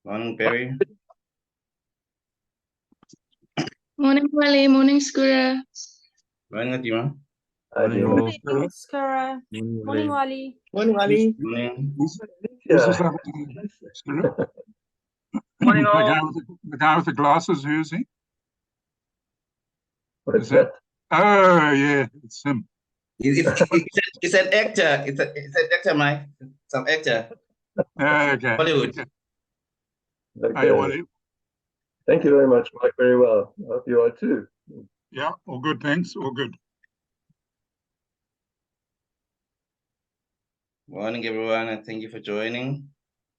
Morning, Perry. Morning, Wally. Morning, Skura. Morning, Atima. Morning, all. Morning, Skura. Morning, Wally. Morning, Wally. Morning. Who's this other guy? Morning, all. The guy with the glasses, who is he? What's Is that? Oh, yeah, it's him. It's an actor. It's an actor, Mike. Some actor. Okay. Hollywood. Okay. Hey, Wally. Thank you very much, Mike. Very well. I hope you are too. Yeah, all good, thanks. All good. Morning, everyone, and thank you for joining.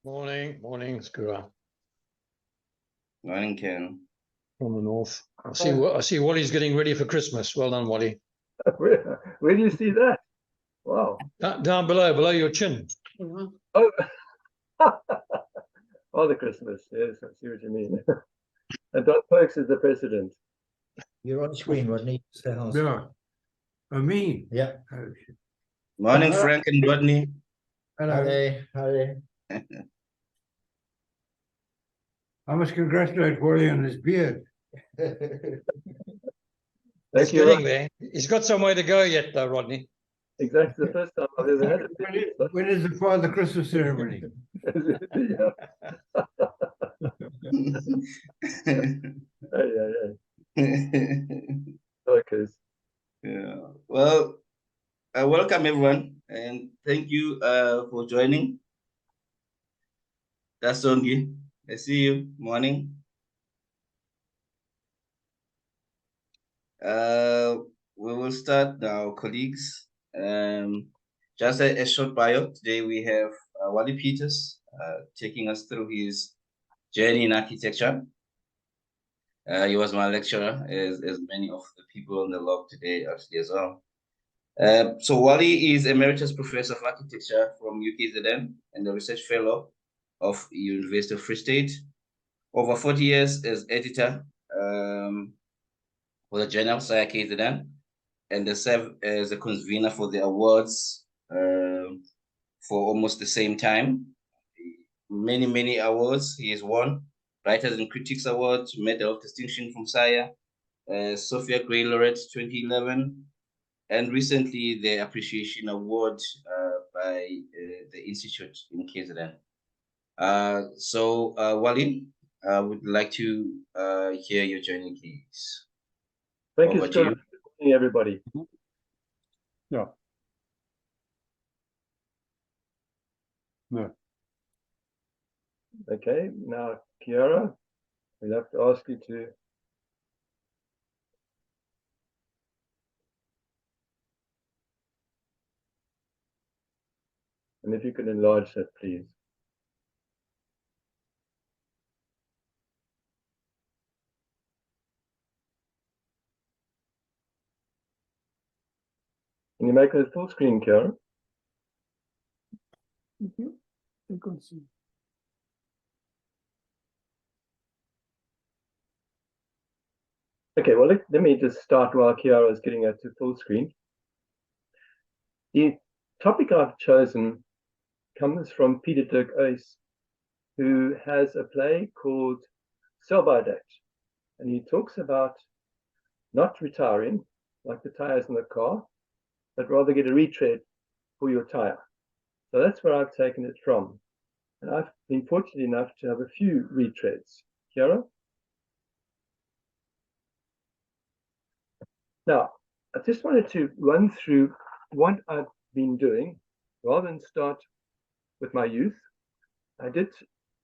Morning, Skura. Morning, Ken. From the north. I see Wally's getting ready for Christmas. Well done, Wally. Where do you see that? Wow. Down below your chin. Oh, Father Christmas. Yes, I see what you mean. And Don Perks is the president. You're on screen, Rodney. Yeah. Me? Yeah. Morning, Frank and Rodney. Hello. Hello. I must congratulate Wally on his beard. He's getting there. He's got some way to go yet, though, Rodney. Exactly the first time I've ever had it. When is the Father Christmas ceremony? Okay. Yeah. Well, welcome everyone, and thank you for joining. That's Songi. I see you. Morning. We will start now, colleagues. Just a short bio. Today we have Wally Peters taking us through his journey in architecture. He was my lecturer, as many of the people on the log today actually as well. So Wally is Emeritus Professor of Architecture from UKZN and a Research Fellow of University of Free State. Over 40 years as editor for the journal SAIA KZN, and they serve as a convener for the awards for almost the same time. Many awards he has won. Writers and Critics Award, Medal of Distinction from SAIA, Sophia Gray Laureate 2011, and recently the Appreciation Award by the Institute in KZN. So Wally, I would like to hear your journey, please. Thank you, Scott. Good morning, everybody. Yeah. No. Okay, now Kiara, we'll have to ask you to and if you can enlarge that, please. Can you make it full screen, Kiara? I can see. Okay, well, let me just start while Kiara is getting it to full screen. The topic I've chosen comes from Peter Dirk Uys, who has a play called Sell by Date. And he talks about not retiring, like the tires in the car, but rather get a retread for your tire. So that's where I've taken it from. And I've been fortunate enough to have a few retreads. Kiara? Now, I just wanted to run through what I've been doing rather than start with my youth. I did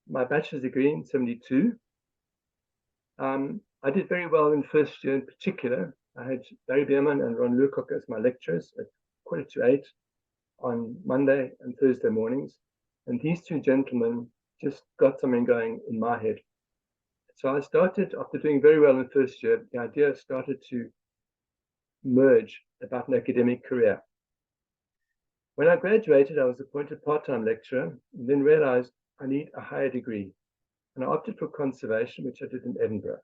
my bachelor's degree in 72. I did very well in first year in particular. I had Barry Beerman and Ron Lucock as my lecturers at 7:45 on Monday and Thursday mornings. And these two gentlemen just got something going in my head. So I started, after doing very well in first year, the idea started to merge about an academic career. When I graduated, I was appointed part-time lecturer and then realized I need a higher degree. And I opted for conservation, which I did in Edinburgh.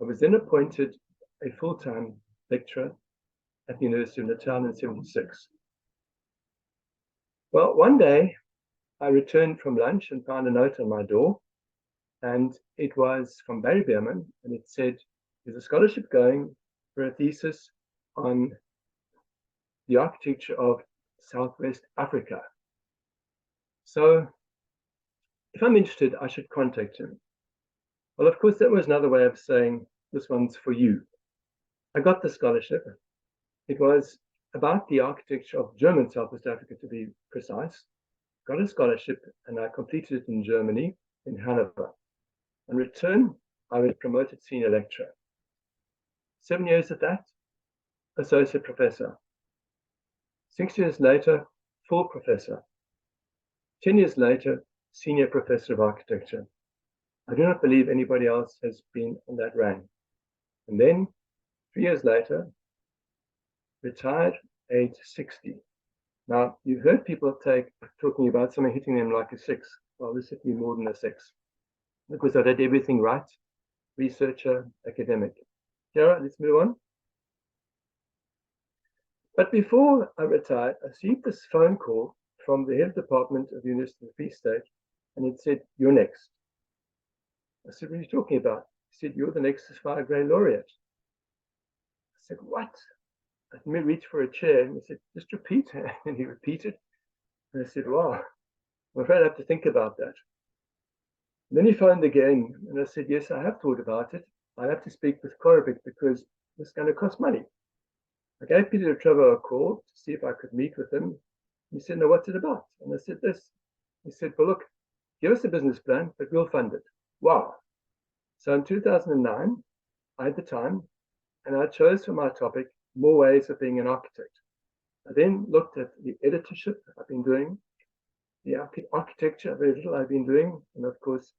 I was then appointed a full-time lecturer at the University of Natal in 76. Well, one day I returned from lunch and found a note on my door And it was from Barry Behrman, and it said, there's a scholarship going for a thesis on the architecture of Southwest Africa. So if I'm interested, I should contact him. Well, of course, that was another way of saying, this one's for you. I got the scholarship. It was about the architecture of German Southwest Africa, to be precise. Got a scholarship, and I completed it in Germany, in Hanover. In return, I was promoted senior lecturer. 7 years of that, associate professor. 6 years later, full professor. 10 years later, senior professor of architecture. I do not believe anybody else has been in that rank. And then, 3 years later, retired, age 60. Now, you've heard people talking about someone hitting them like a 6. Well, this hit me more than a 6. Because I did everything right. Researcher, academic. Kiara, let's move on. But before I retired, I received this phone call from the head department of the University of the Free State, and it said, you're next. I said, what are you talking about? He said, you're the next SAIA Grey laureate. I said, what? Let me reach for a chair, and he said, just repeat. And he repeated. And I said, wow, I'm afraid I have to think about that. And then he phoned again, and I said, yes, I have thought about it. I have to speak with Korobik because it's going to cost money. I gave Peter Trevor a call to see if I could meet with him. He said, no, what's it about? And I said, this. He said, well, look, give us a business plan, but we'll fund it. Wow. So in 2009, I had the time, and I chose for my topic, more ways of being an architect. I then looked at the editorship I've been doing, the architecture, very little I've been doing, and of course,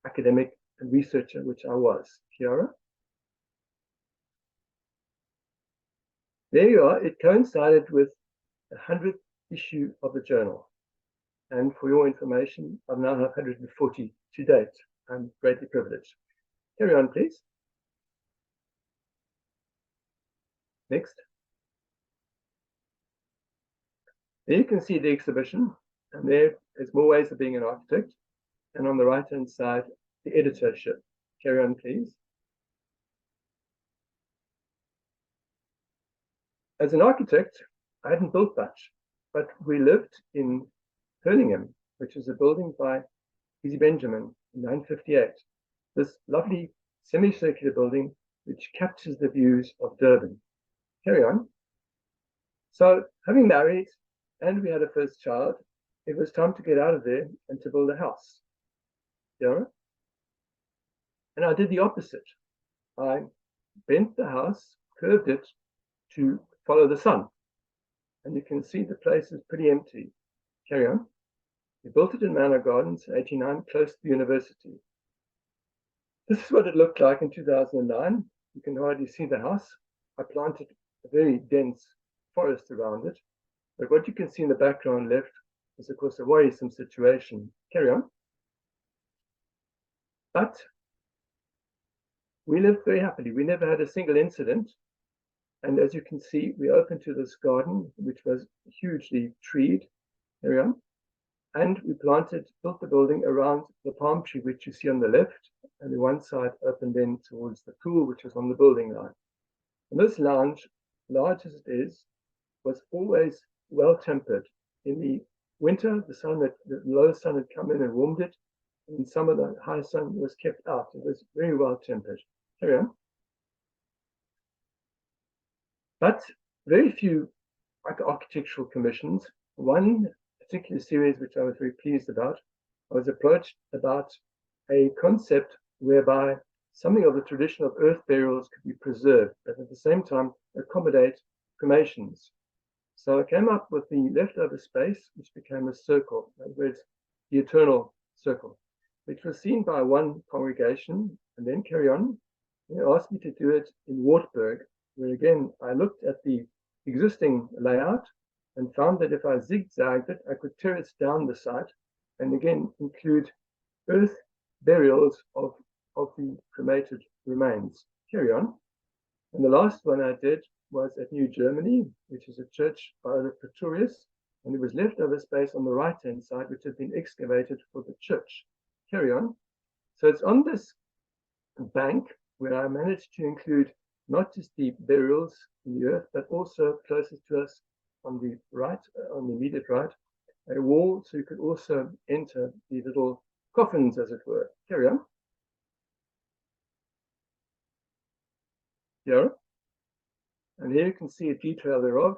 academic and researcher, which I was. Kiara? There you are. It coincided with the 100th issue of the journal. And for your information, I now have 140 to date. I'm greatly privileged. Carry on, please. Next. There you can see the exhibition, and there is more ways of being an architect. And on the right-hand side, the editorship. Carry on, please. As an architect, I hadn't built much, but we lived in Hurlingham, which is a building by Easy Benjamin in 1958. This lovely semicircular building which captures the views of Durban. Carry on. So, having married and we had a first child, it was time to get out of there and to build a house. Yeah? And I did the opposite. I bent the house, curved it to follow the sun. And you can see the place is pretty empty. Carry on. We built it in Manor Gardens, 89, close to the university. This is what it looked like in 2009. You can hardly see the house. I planted a very dense forest around it. But what you can see in the background left is, of course, a worrisome situation. Carry on. But we lived very happily. We never had a single incident. And as you can see, we opened to this garden, which was hugely treed. Carry on. And we built the building around the palm tree, which you see on the left, and the one side opened then towards the pool, which was on the building line. And this lounge, large as it is, was always well tempered. In the winter, the low sun had come in and warmed it. And in summer, the high sun was kept out. It was very well tempered. Carry on. But very few architectural commissions. One particular series which I was very pleased about, I was approached about a concept whereby something of the tradition of earth burials could be preserved, but at the same time accommodate cremations. So I came up with the leftover space, which became a circle, in other words, the eternal circle, which was seen by one congregation, and then carry on. They asked me to do it in Wartburg, where again I looked at the existing layout and found that if I zigzagged it, I could terrace down the site and again include earth burials of the cremated remains. Carry on. And the last one I did was at New Germany, which is a church by Olaf Pretorius, and there was leftover space on the right-hand side, which had been excavated for the church. Carry on. So it's on this bank where I managed to include not just the burials in the earth, but also closest to us on the right, on the immediate right, a wall so you could also enter the little coffins, as it were. Carry on. Here. And here you can see a detail thereof,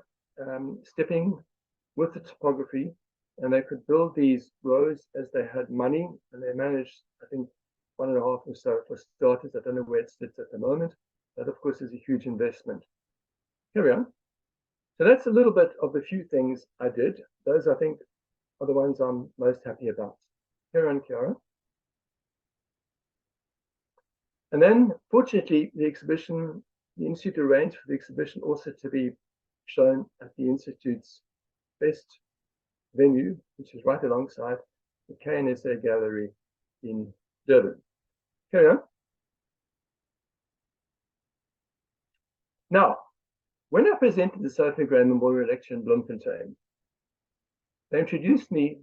stepping with the topography, and they could build these rows as they had money, and they managed, I think, 1.5 or so for starters. I don't know where it sits at the moment. That, of course, is a huge investment. Carry on. So that's a little bit of the few things I did. Those, I think, are the ones I'm most happy about. Carry on, Chiara. And then, fortunately, the Institute arranged for the exhibition also to be shown at the Institute's best venue, which is right alongside the KNSA Gallery in Durban. Carry on. Now, when I presented the Sophie Gray Memorial Lecture in Bloemfontein, they introduced me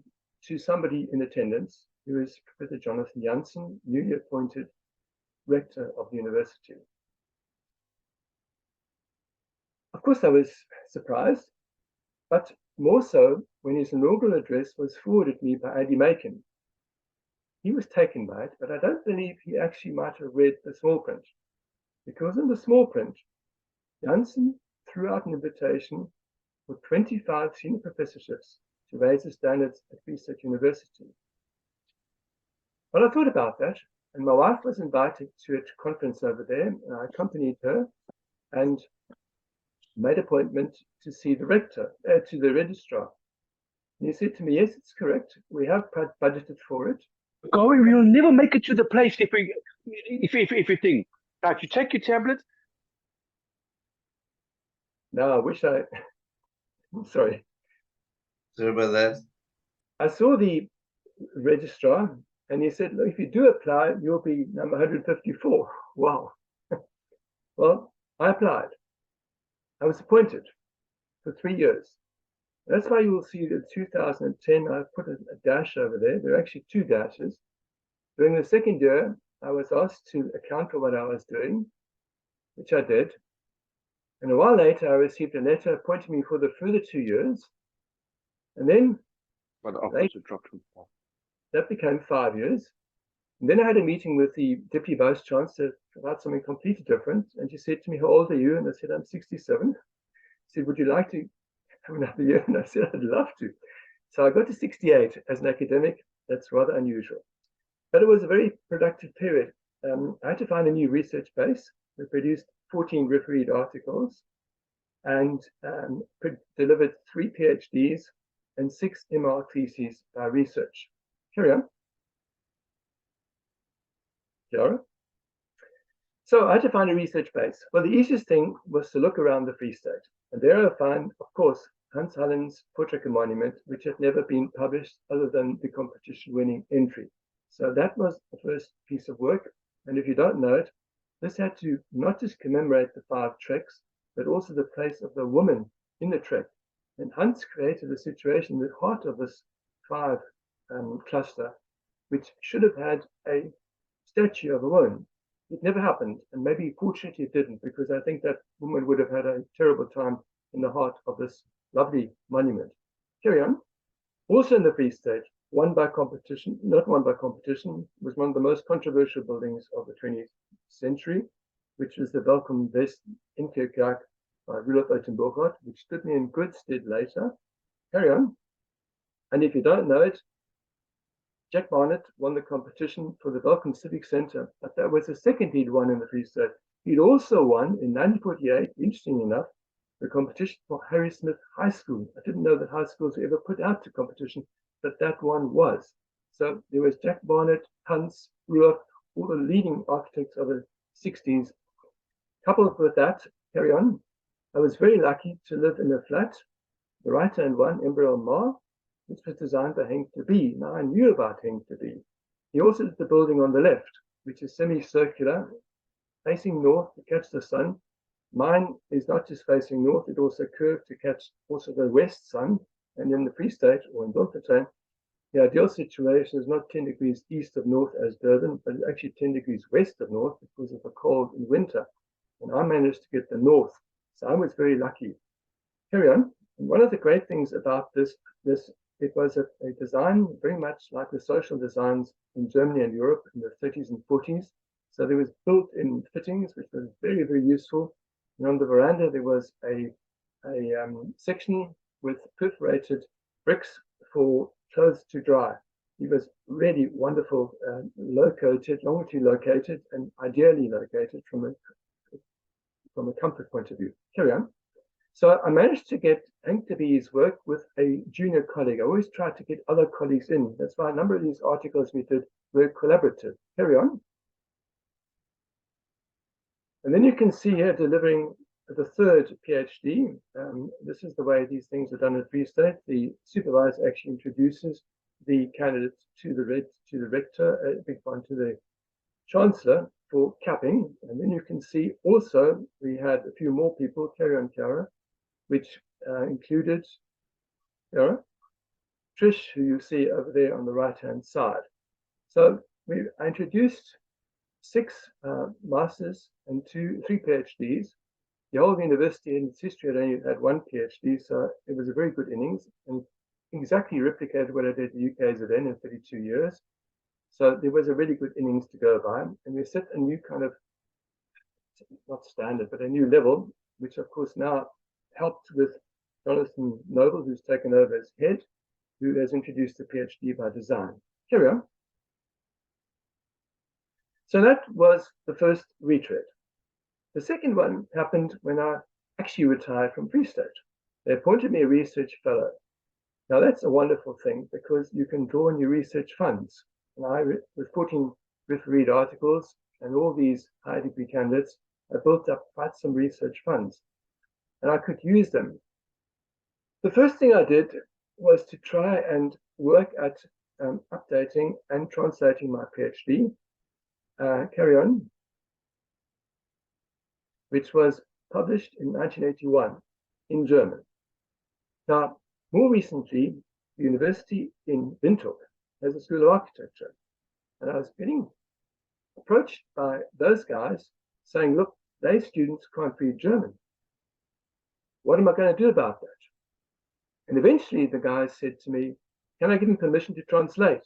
to somebody in attendance, who is Professor Jonathan Jansen, newly appointed rector of the university. Of course, I was surprised, but more so when his inaugural address was forwarded me by Andy Macon. He was taken by it, but I don't believe he actually might have read the small print, because in the small print, Jansen threw out an invitation for 25 senior professorships to raise the standards at Free State University. Well, I thought about that, and my wife was invited to a conference over there, and I accompanied her and made appointment to see the rector, to the registrar. And he said to me, yes, it's correct. We have budgeted for it. Going, we will never make it to the place if you think. Like, you take your tablet. No, I wish I, sorry. Sorry about that. I saw the registrar and he said, look, if you do apply, you'll be number 154. Wow. Well, I applied. I was appointed for 3 years. That's why you will see that 2010, I put a dash over there. There are actually 2 dashes. During the second year, I was asked to account for what I was doing, which I did. And a while later, I received a letter appointing me for the further 2 years. And then that became 5 years. And then I had a meeting with the Deputy Vice Chancellor about something completely different. And she said to me, how old are you? And I said, I'm 67. She said, would you like to have another year? And I said, I'd love to. So I got to 68 as an academic. That's rather unusual. But it was a very productive period. I had to find a new research base. We produced 14 refereed articles and delivered 3 PhDs and 6 MR theses by research. Carry on. Chiara? So I had to find a research base. Well, the easiest thing was to look around the Free State. And there I found, of course, Hans Hallen's Portrait Monument, which had never been published other than the competition-winning entry. So that was the first piece of work. And if you don't know it, this had to not just commemorate the 5 treks, but also the place of the woman in the trek. And Hans created a situation in the heart of this 5 cluster, which should have had a statue of a woman. It never happened, and maybe fortunately it didn't, because I think that woman would have had a terrible time in the heart of this lovely monument. Carry on. Also in the Free State, not won by competition, was one of the most controversial buildings of the 20th century, which was the Welkom West in Kerk by Rudolf Uitenbogart, which stood me in good stead later. Carry on. And if you don't know it, Jack Barnett won the competition for the Welkom Civic Centre, but that was the second he'd won in the Free State. He'd also won in 1948, interesting enough, the competition for Harry Smith High School. I didn't know that high schools were ever put out to competition, but that one was. So there was Jack Barnett, Hans, Rudolf, all the leading architects of the 60s. Coupled with that, carry on, I was very lucky to live in a flat, the right-hand one, Embryo Mar, which was designed by Henk de Bie. Now I knew about Henk de Bie. He also did the building on the left, which is semicircular, facing north to catch the sun. Mine is not just facing north, it also curved to catch also the west sun. And in the Free State, or in Bloemfontein, the ideal situation is not 10 degrees east of north as Durban, but actually 10 degrees west of north because of the cold in winter. And I managed to get the north, so I was very lucky. Carry on. And one of the great things about this it was a design very much like the social designs in Germany and Europe in the 30s and 40s. So there was built-in fittings, which was very, very useful. And on the veranda, there was a section with perforated bricks for clothes to dry. It was really wonderful, longitude located, and ideally located from a comfort point of view. Carry on. So I managed to get Hank de Beer's work with a junior colleague. I always tried to get other colleagues in. That's why a number of these articles we did were collaborative. Carry on. And then you can see here delivering the third PhD. This is the way these things are done at Free State. The supervisor actually introduces the candidate to the rector, to the chancellor for capping. And then you can see also we had a few more people, carry on, Chiara, which included Chiara, Trish, who you see over there on the right-hand side. So I introduced 6 masters and 3 PhDs. The whole university in its history had only had 1 PhD, so it was a very good innings and exactly replicated what I did at the UK KZN in 32 years. So there was a really good innings to go by, and we set a new kind of, not standard, but a new level, which of course now helped with Jonathan Noble, who's taken over as head, who has introduced the PhD by design. Carry on. So that was the first retread. The second one happened when I actually retired from Free State. They appointed me a research fellow. Now that's a wonderful thing because you can draw on your research funds. And I, with 14 refereed articles and all these high degree candidates, I built up quite some research funds. And I could use them. The first thing I did was to try and work at updating and translating my PhD. Carry on. Which was published in 1981 in German. Now, more recently, the university in Windhoek has a School of Architecture. And I was getting approached by those guys saying, look, their students can't read German. What am I going to do about that? And eventually the guy said to me, can I give him permission to translate?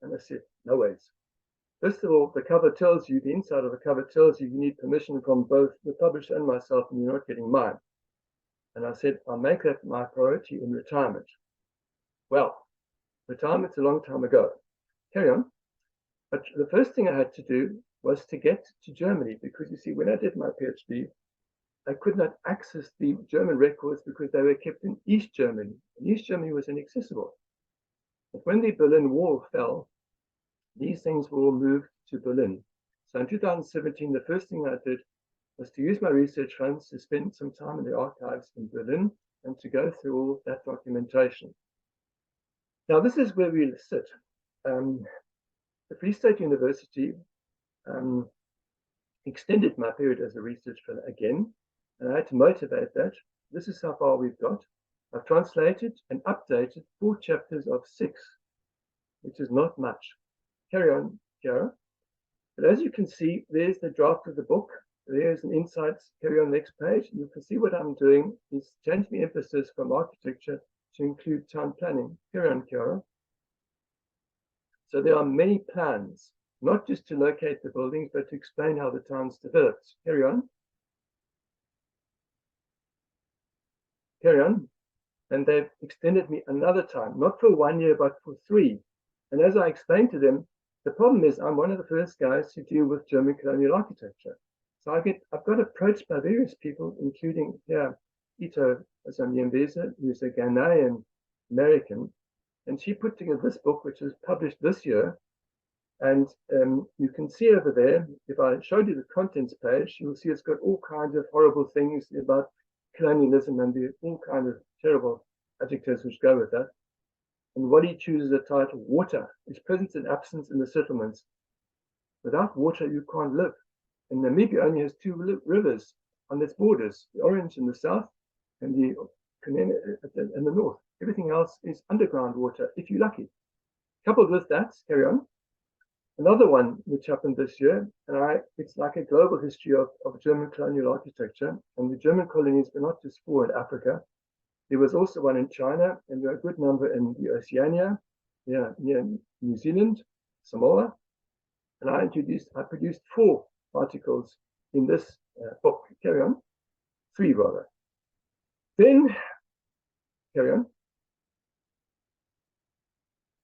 And I said, no ways. First of all, the cover tells you, the inside of the cover tells you you need permission from both the publisher and myself, and you're not getting mine. And I said, I'll make that my priority in retirement. Well, retirement's a long time ago. Carry on. But the first thing I had to do was to get to Germany, because you see, when I did my PhD, I could not access the German records because they were kept in East Germany. And East Germany was inaccessible. But when the Berlin Wall fell, these things were all moved to Berlin. So in 2017, the first thing I did was to use my research funds to spend some time in the archives in Berlin and to go through all that documentation. Now, this is where we sit. The Free State University extended my period as a research fellow again, and I had to motivate that. This is how far we've got. I've translated and updated 4 chapters of 6, which is not much. Carry on, Chiara. But as you can see, there's the draft of the book. There's an insights. Carry on, next page. You can see what I'm doing is changing the emphasis from architecture to include town planning. Carry on, Chiara. So there are many plans, not just to locate the buildings, but to explain how the town's developed. Carry on. Carry on. And they've extended me another time, not for 1 year, but for 3. And as I explained to them, the problem is I'm one of the first guys to deal with German colonial architecture. So I've got approached by various people, including Ito Zamyembeza, who's a Ghanaian American, and she put together this book, which was published this year. And you can see over there, if I showed you the contents page, you'll see it's got all kinds of horrible things about colonialism and all kinds of terrible adjectives which go with that. And Wally chooses the title, Water is Presence and Absence in the Settlements. Without water, you can't live. And Namibia only has 2 rivers on its borders, the Orange in the south and the Kunene in the north. Everything else is underground water, if you're lucky. Coupled with that, carry on. Another one which happened this year, and it's like a global history of German colonial architecture. And the German colonies were not just four in Africa. There was also one in China, and there were a good number in the Oceania, near New Zealand, Samoa. And I produced 4 articles in this book. Carry on. 3 rather. Then, carry on.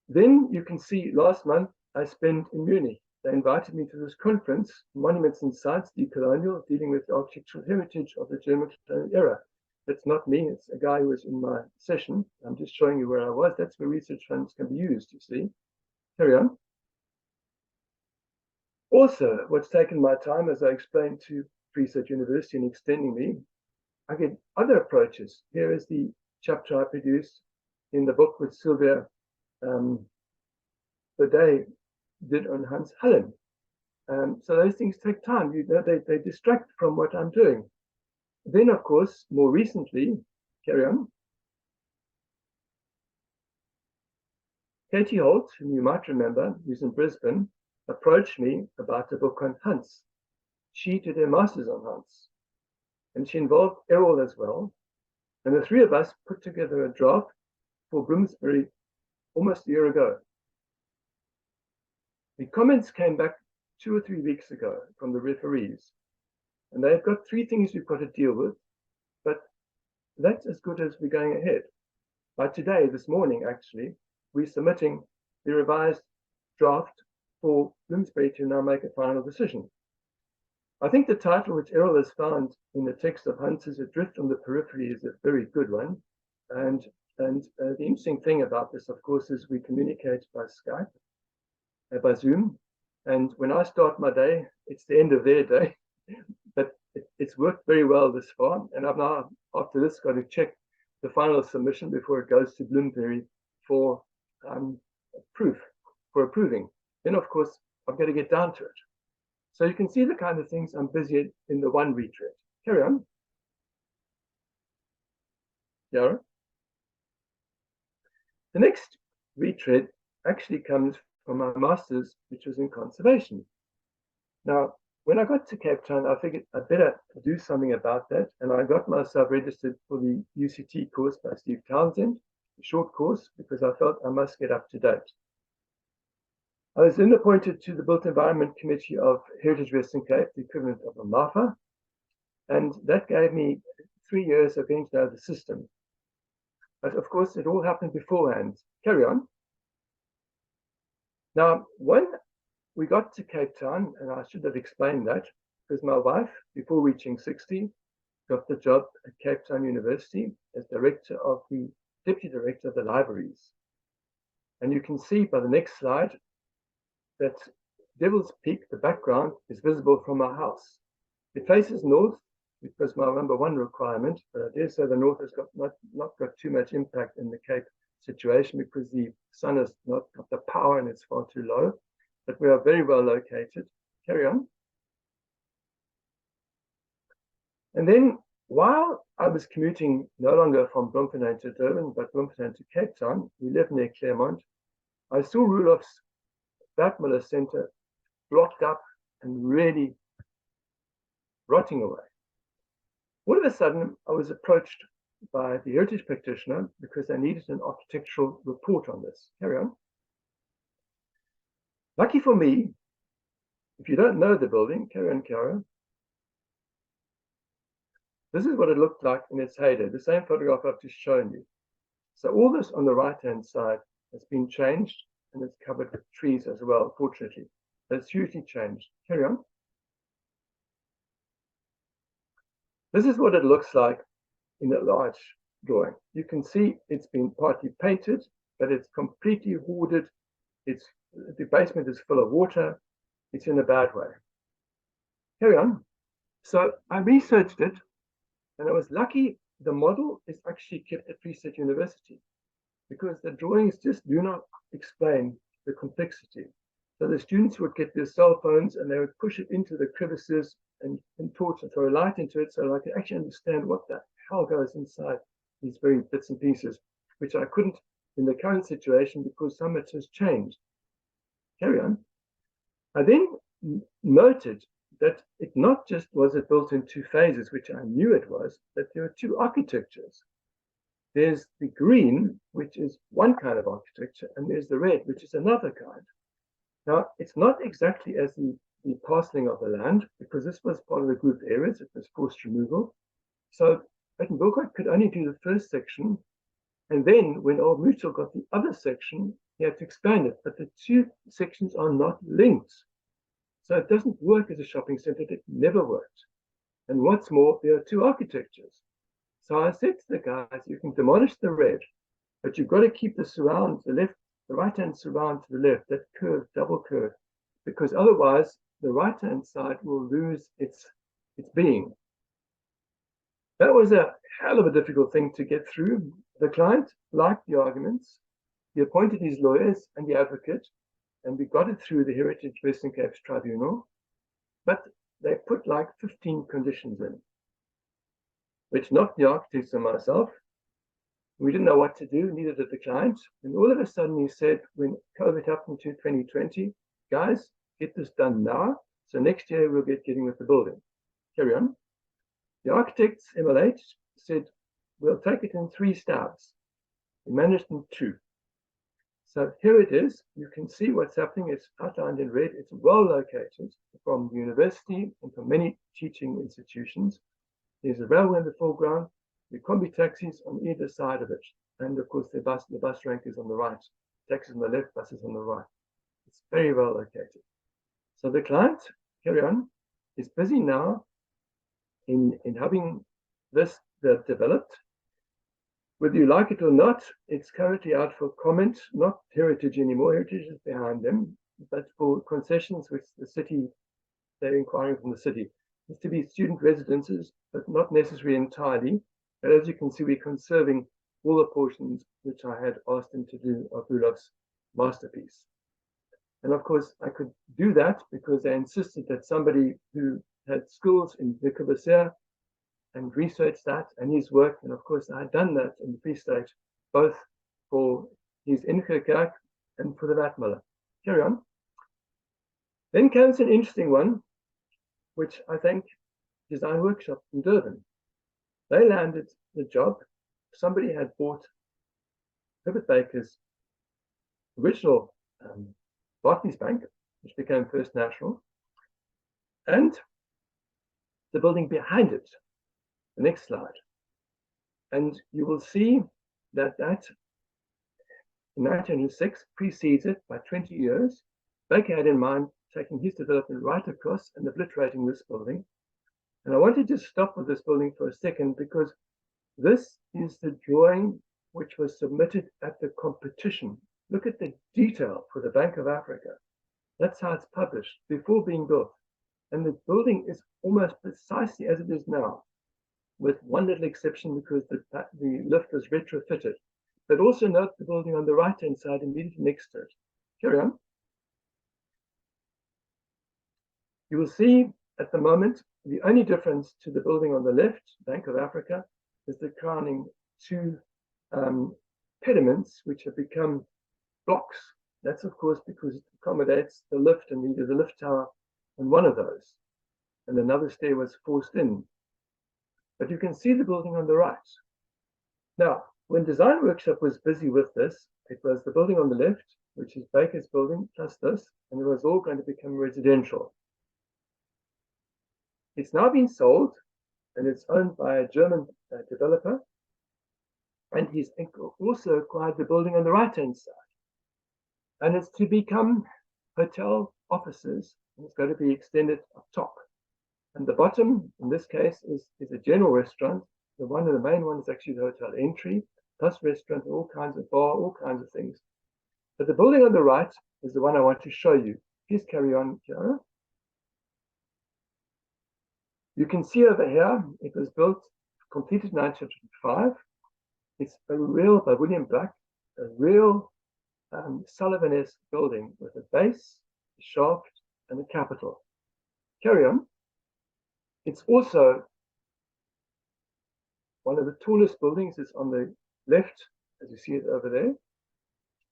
Then you can see last month I spent in Munich. They invited me to this conference, Monuments and Sites, Decolonial, dealing with the architectural heritage of the German colonial era. That's not me, it's a guy who was in my session. I'm just showing you where I was. That's where research funds can be used, you see. Carry on. Also, what's taken my time, as I explained to Free State University and extending me, I get other approaches. Here is the chapter I produced in the book with Sylvia Baudet did on Hans Hallen. So those things take time. They distract from what I'm doing. Then, of course, more recently, carry on. Katie Holt, whom you might remember, who's in Brisbane, approached me about a book on Hans. She did her master's on Hans, and she involved Errol as well. And the 3 of us put together a draft for Bloomsbury almost a year ago. The comments came back 2 or 3 weeks ago from the referees, and they've got 3 things we've got to deal with, but that's as good as we're going ahead. By today, this morning actually, we're submitting the revised draft for Bloomsbury to now make a final decision. I think the title which Errol has found in the text of Hans' Adrift on the Periphery is a very good one. And the interesting thing about this, of course, is we communicate by Skype, by Zoom. And when I start my day, it's the end of their day. But it's worked very well this far. And I've now, after this, got to check the final submission before it goes to Bloomsbury for approving. Then, of course, I've got to get down to it. So you can see the kind of things I'm busy in the one retread. Carry on. Yara. The next retread actually comes from my master's, which was in conservation. Now, when I got to Cape Town, I figured I'd better do something about that. And I got myself registered for the UCT course by Steve Townsend, a short course, because I felt I must get up to date. I was then appointed to the Built Environment Committee of Heritage Western Cape, the equivalent of a MAFA, and that gave me 3 years of getting to know the system. But of course, it all happened beforehand. Carry on. Now, when we got to Cape Town, and I should have explained that, because my wife, before reaching 60, got the job at Cape Town University as deputy director of the libraries. And you can see by the next slide that Devil's Peak, the background, is visible from our house. It faces north, which was my number 1 requirement, but I dare say the north has not got too much impact in the Cape situation because the sun has not got the power and it's far too low. But we are very well located. Carry on. And then while I was commuting no longer from Bloemfontein to Durban, but Bloemfontein to Cape Town, we live near Claremont, I saw Roelof's Werkmüller Center blocked up and really rotting away. All of a sudden, I was approached by the heritage practitioner because they needed an architectural report on this. Carry on. Lucky for me, if you don't know the building, carry on, Cara. This is what it looked like in its heyday, the same photograph I've just shown you. So all this on the right-hand side has been changed and it's covered with trees as well, fortunately. But it's hugely changed. Carry on. This is what it looks like in a large drawing. You can see it's been partly painted, but it's completely hoarded. The basement is full of water. It's in a bad way. Carry on. So I researched it, and I was lucky the model is actually kept at Free State University because the drawings just do not explain the complexity. So the students would get their cell phones and they would push it into the crevices and torch and throw light into it so I could actually understand what the hell goes inside these very bits and pieces, which I couldn't in the current situation because so much has changed. Carry on. I then noted that it not just was it built in two phases, which I knew it was, that there are two architectures. There's the green, which is one kind of architecture, and there's the red, which is another kind. Now, it's not exactly as the parceling of the land, because this was part of the group areas, it was forced removal. So Baden-Württemberg could only do the first section, and then when Old Mutual got the other section, he had to expand it, but the two sections are not linked. So it doesn't work as a shopping center, it never worked. And what's more, there are two architectures. So I said to the guys, you can demolish the red, but you've got to keep the surround, the right-hand surround to the left, that curve, double curve, because otherwise the right-hand side will lose its being. That was a hell of a difficult thing to get through. The client liked the arguments. He appointed his lawyers and the advocate, and we got it through the Heritage Western Cape Tribunal, but they put like 15 conditions in, which knocked the architects and myself. We didn't know what to do, neither did the client. And all of a sudden he said, when COVID happened to 2020, guys, get this done now. So next year we'll get getting with the building. Carry on. The architects, MLH, said, we'll take it in 3 stabs. We managed in 2. So here it is. You can see what's happening. It's outlined in red. It's well located from the university and from many teaching institutions. There's a railway in the foreground. There can be taxis on either side of it. And of course, the bus rank is on the right. Taxis on the left, buses on the right. It's very well located. So the client, carry on, is busy now in having this developed. Whether you like it or not, it's currently out for comment, not Heritage anymore. Heritage is behind them, but for concessions which the city, they're inquiring from the city. It's to be student residences, but not necessarily entirely. But as you can see, we're conserving all the portions which I had asked him to do of Rulov's masterpiece. And of course, I could do that because they insisted that somebody who had skills in the Kubasea and researched that and his work. And of course, I had done that in the Free State, both for his Ingekerk and for the Vatmüller. Carry on. Then comes an interesting one, which I think Design Workshop in Durban. They landed the job. Somebody had bought Herbert Baker's original Barclays Bank, which became First National, and the building behind it. The next slide. And you will see that in 1906 precedes it by 20 years. Baker had in mind taking his development right across and obliterating this building. And I wanted to stop with this building for a second because this is the drawing which was submitted at the competition. Look at the detail for the Bank of Africa. That's how it's published before being built. And the building is almost precisely as it is now, with one little exception because the lift was retrofitted. But also note the building on the right-hand side immediately next to it. Carry on. You will see at the moment, the only difference to the building on the left, Bank of Africa, is the crowning 2 pediments, which have become blocks. That's, of course, because it accommodates the lift and needed the lift tower on one of those. And another stair was forced in. But you can see the building on the right. Now, when Design Workshop was busy with this, it was the building on the left, which is Baker's building, plus this, and it was all going to become residential. It's now been sold, and it's owned by a German developer, and he's also acquired the building on the right-hand side. And it's to become hotel offices, and it's going to be extended up top. And the bottom, in this case, is a general restaurant. The main one is actually the hotel entry, plus restaurant, all kinds of bar, all kinds of things. But the building on the right is the one I want to show you. Please carry on, Kiara. You can see over here, it was built, completed in 1905. It's a real, by William Black, a real Sullivan-esque building with a base, a shaft, and a capital. Carry on. It's also one of the tallest buildings. It's on the left, as you see it over there.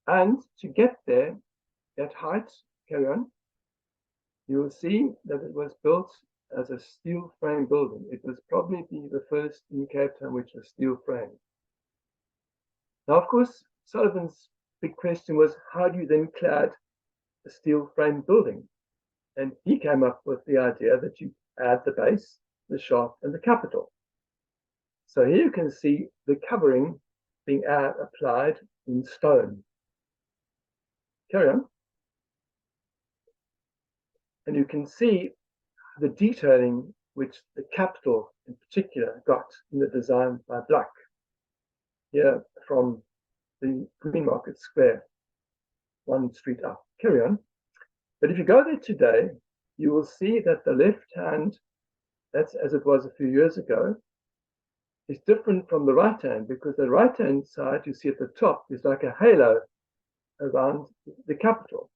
And to get there, that height, carry on, you will see that it was built as a steel frame building. It was probably the first in Cape Town which was steel frame. Now, of course, Sullivan's big question was, how do you then clad a steel frame building? And he came up with the idea that you add the base, the shaft, and the capital. So here you can see the covering being applied in stone. Carry on. And you can see the detailing which the capital in particular got in the design by Black here from the Green Market Square, one street up. Carry on. But if you go there today, you will see that the left hand, that's as it was a few years ago, is different from the right hand, because the right hand side you see at the top is like a halo around the capital.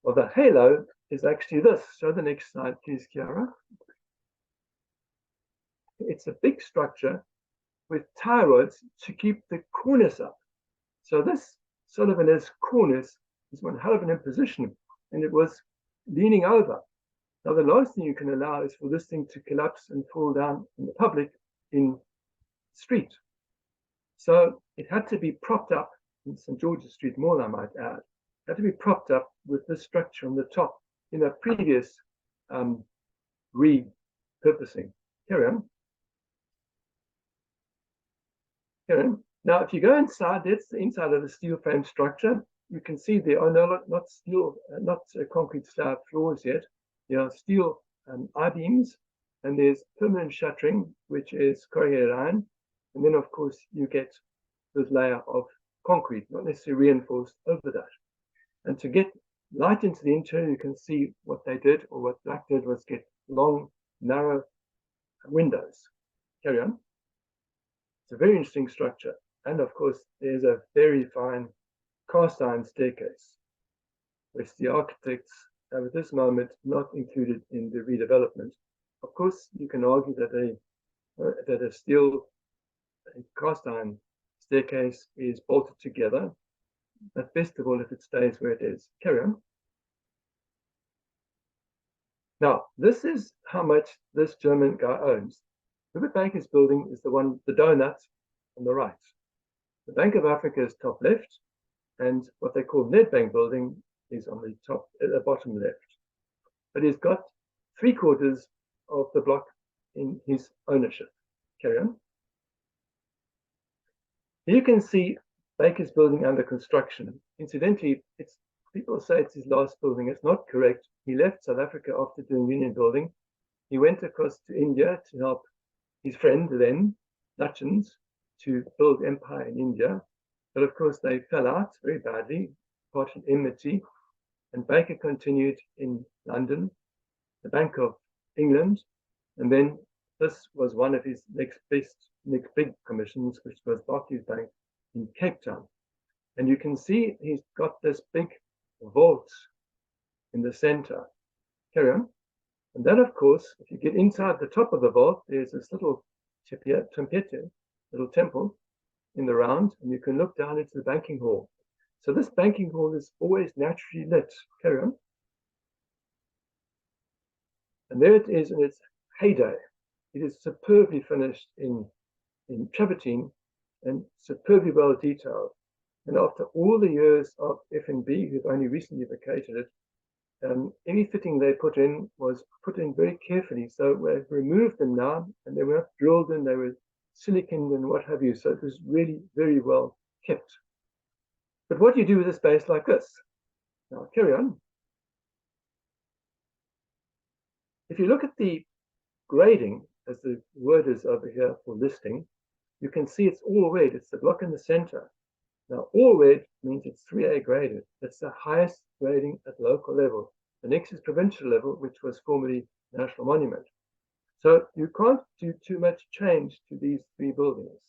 Well, the halo is actually this. Show the next slide, please, Kiara. It's a big structure with tie rods to keep the cornice up. So this Sullivan's cornice is one hell of an imposition, and it was leaning over. Now, the last thing you can allow is for this thing to collapse and fall down in the public in the street. So it had to be propped up in St. George's Street Mall, I might add. It had to be propped up with this structure on the top in a previous repurposing. Carry on. Carry on. Now, if you go inside, that's the inside of the steel frame structure. You can see there are not steel, not concrete slab floors yet. There are steel I-beams, and there's permanent shuttering, which is corrugated iron. And then, of course, you get this layer of concrete, not necessarily reinforced over that. And to get light into the interior, you can see what they did, or what Black did, was get long, narrow windows. Carry on. It's a very interesting structure. And of course, there's a very fine cast iron staircase, which the architects have at this moment not included in the redevelopment. Of course, you can argue that a steel cast iron staircase is bolted together, but best of all if it stays where it is. Carry on. Now, this is how much this German guy owns. Rupert Baker's building is the one, the donut on the right. The Bank of Africa is top left, and what they call Nedbank building is on the top, at the bottom left. But he's got 3/4 of the block in his ownership. Carry on. Here you can see Baker's building under construction. Incidentally, people say it's his last building. It's not correct. He left South Africa after doing union building. He went across to India to help his friend then, Hutchins, to build empire in India. But of course, they fell out very badly, parted enmity, and Baker continued in London, the Bank of England, and then this was one of his next big commissions, which was Barclays Bank in Cape Town. And you can see he's got this big vault in the center. Carry on. And then, of course, if you get inside the top of the vault, there's this little tempete, little temple in the round, and you can look down into the banking hall. So this banking hall is always naturally lit. Carry on. And there it is in its heyday. It is superbly finished in travertine and superbly well detailed. And after all the years of F&B, who've only recently vacated it, any fitting they put in was put in very carefully. So we've removed them now, and they were not drilled in, they were siliconed and what have you. So it was really very well kept. But what do you do with a space like this? Now, carry on. If you look at the grading, as the word is over here for listing, you can see it's all red. It's the block in the center. Now, all red means it's 3A graded. That's the highest grading at local level. The next is provincial level, which was formerly National Monument. So you can't do too much change to these 3 buildings.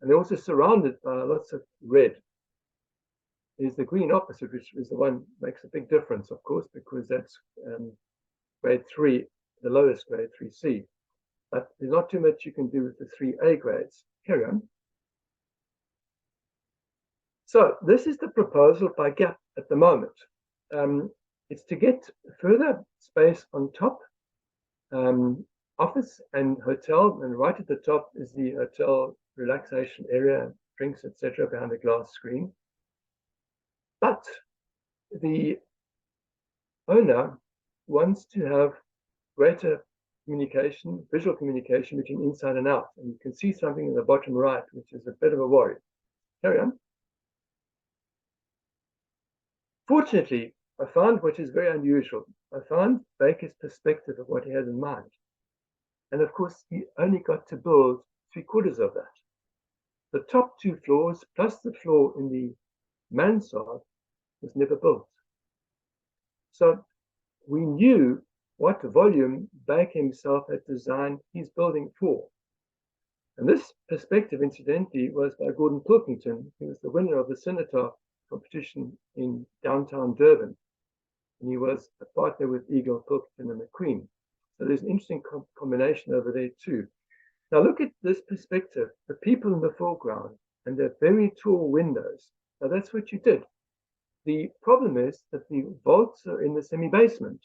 And they're also surrounded by lots of red. There's the green opposite, which is the one that makes a big difference, of course, because that's grade 3, the lowest grade 3C. But there's not too much you can do with the 3A grades. Carry on. So this is the proposal by GAP at the moment. It's to get further space on top, office and hotel, and right at the top is the hotel relaxation area, drinks, etc., behind a glass screen. But the owner wants to have greater communication, visual communication between inside and out. And you can see something in the bottom right, which is a bit of a worry. Carry on. Fortunately, I found what is very unusual. I found Baker's perspective of what he had in mind. And of course, he only got to build 3/4 of that. The top 2 floors, plus the floor in the mansard, was never built. So we knew what volume Baker himself had designed his building for. And this perspective, incidentally, was by Gordon Pilkington, who was the winner of the Cenotaph competition in downtown Durban. And he was a partner with Eagle, Pilkington, and McQueen. So there's an interesting combination over there too. Now look at this perspective, the people in the foreground and their very tall windows. Now that's what you did. The problem is that the vaults are in the semi-basement.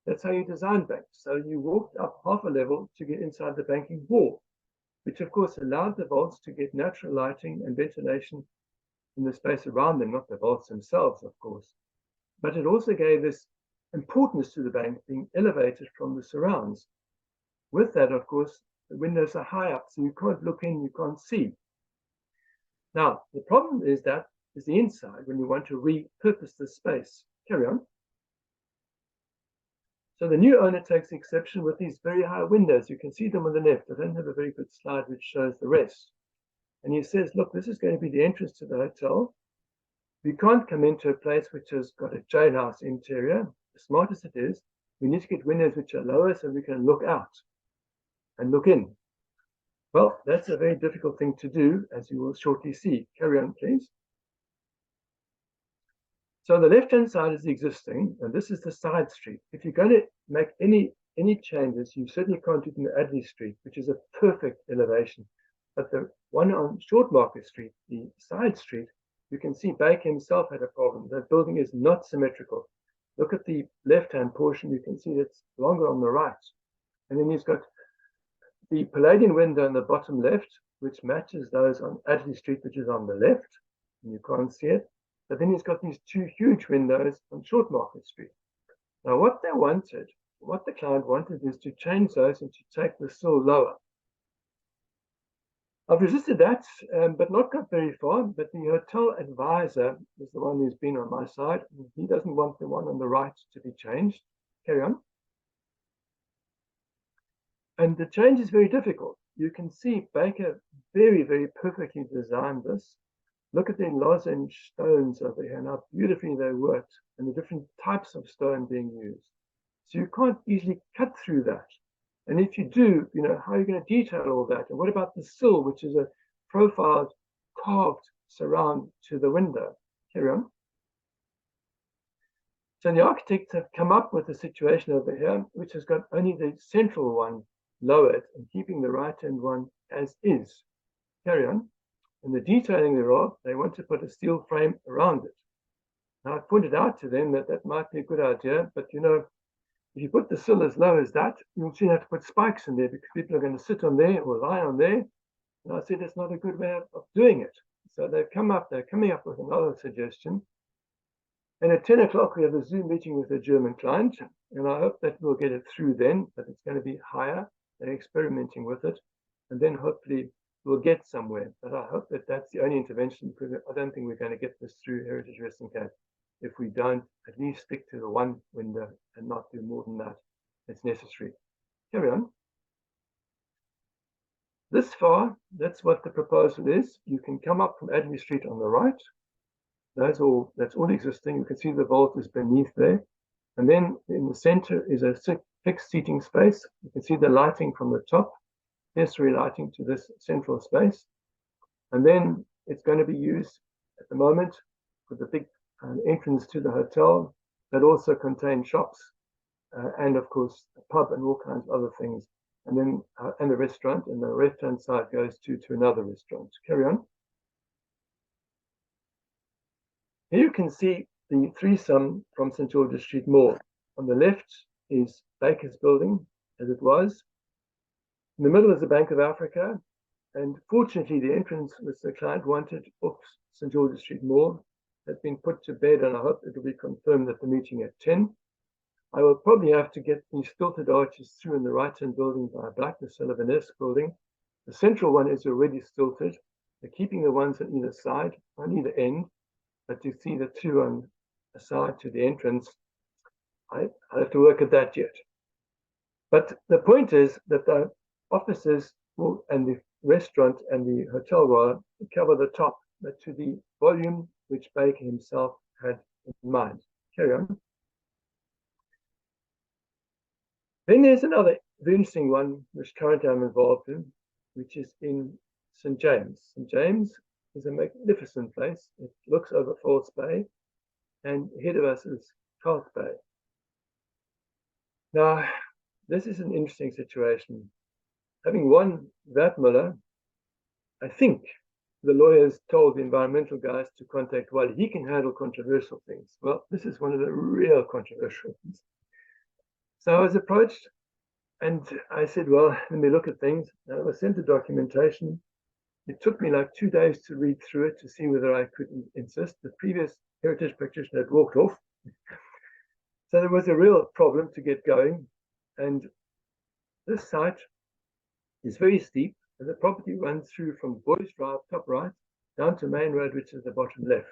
That's how you design banks. So you walked up half a level to get inside the banking hall, which of course allowed the vaults to get natural lighting and ventilation in the space around them, not the vaults themselves, of course. But it also gave this importance to the bank being elevated from the surrounds. With that, of course, the windows are high up, so you can't look in, you can't see. Now, the problem is the inside when you want to repurpose the space. Carry on. So the new owner takes exception with these very high windows. You can see them on the left. I don't have a very good slide which shows the rest. And he says, look, this is going to be the entrance to the hotel. We can't come into a place which has got a jailhouse interior. As smart as it is, we need to get windows which are lower so we can look out and look in. Well, that's a very difficult thing to do, as you will shortly see. Carry on, please. So the left-hand side is existing, and this is the side street. If you're going to make any changes, you certainly can't do it in the Adley Street, which is a perfect elevation. But the one on Short Market Street, the side street, you can see Baker himself had a problem. That building is not symmetrical. Look at the left-hand portion, you can see it's longer on the right. And then he's got the Palladian window in the bottom left, which matches those on Adley Street, which is on the left. And you can't see it. But then he's got these 2 huge windows on Short Market Street. Now what the client wanted is to change those and to take the sill lower. I've resisted that, but not got very far. But the hotel advisor is the one who's been on my side. He doesn't want the one on the right to be changed. Carry on. And the change is very difficult. You can see Baker very, very perfectly designed this. Look at the lozenge stones over here and how beautifully they worked and the different types of stone being used. So you can't easily cut through that. And if you do, how are you going to detail all that? And what about the sill, which is a profiled, carved surround to the window? Carry on. So the architects have come up with a situation over here, which has got only the central one lowered and keeping the right-hand one as is. Carry on. And the detailing thereof, they want to put a steel frame around it. Now, I pointed out to them that that might be a good idea, but if you put the sill as low as that, you'll soon have to put spikes in there because people are going to sit on there or lie on there. And I said, it's not a good way of doing it. So they're coming up with another suggestion. And at 10 o'clock, we have a Zoom meeting with a German client, and I hope that we'll get it through then, but it's going to be higher. They're experimenting with it, and then hopefully we'll get somewhere. But I hope that that's the only intervention, because I don't think we're going to get this through Heritage Western Cape if we don't at least stick to the one window and not do more than that. It's necessary. Carry on. This far, that's what the proposal is. You can come up from Adley Street on the right. That's all existing. You can see the vault is beneath there. And then in the center is a fixed seating space. You can see the lighting from the top, necessary lighting to this central space. And then it's going to be used at the moment for the big entrance to the hotel that also contains shops and of course a pub and all kinds of other things. And then and the restaurant, and the left-hand side goes to another restaurant. Carry on. Here you can see the threesome from St. George's Street Mall. On the left is Baker's building, as it was. In the middle is the Bank of Africa. And fortunately, the entrance which the client wanted off St. George's Street Mall has been put to bed, and I hope it will be confirmed at the meeting at 10. I will probably have to get these stilted arches through in the right-hand building by a Blackness Sullivan-esque building. The central one is already stilted. They're keeping the ones on either side, on either end, but you see the two on the side to the entrance. I have to work at that yet. But the point is that the offices and the restaurant and the hotel will cover the top, but to the volume which Baker himself had in mind. Carry on. Then there's another very interesting one which currently I'm involved in, which is in St. James. St. James is a magnificent place. It looks over False Bay, and ahead of us is Carth Bay. Now, this is an interesting situation. Having won that Muller, I think the lawyers told the environmental guys to contact Wally. He can handle controversial things. Well, this is one of the real controversial things. So I was approached and I said, well, let me look at things. And I was sent the documentation. It took me like 2 days to read through it to see whether I could insist. The previous heritage practitioner had walked off. So there was a real problem to get going. And this site is very steep, and the property runs through from Boys Drive, top right, down to Main Road, which is the bottom left.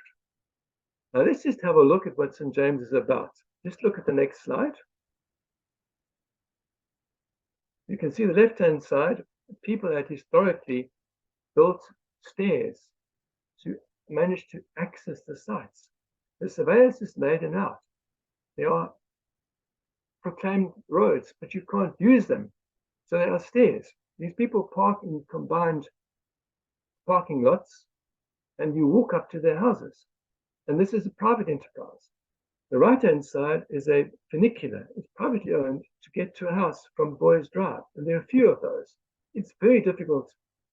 Now let's just have a look at what St. James is about. Just look at the next slide. You can see the left-hand side, people had historically built stairs to manage to access the sites. The surveyors just laid them out. They are proclaimed roads, but you can't use them. So there are stairs. These people park in combined parking lots, and you walk up to their houses. And this is a private enterprise. The right-hand side is a funicular. It's privately owned to get to a house from Boys Drive, and there are a few of those. It's very difficult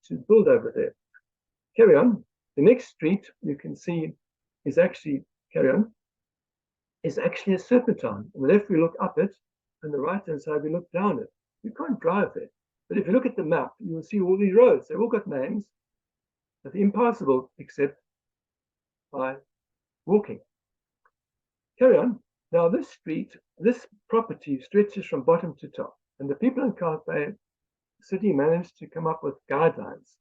to build over there. Carry on. The next street you can see is actually, carry on, is actually a serpentine. On the left we look up it, and the right-hand side we look down it. You can't drive there. But if you look at the map, you will see all these roads. They've all got names, but they're impassable except by walking. Carry on. Now this street, this property stretches from bottom to top. And the people in Carth Bay City managed to come up with guidelines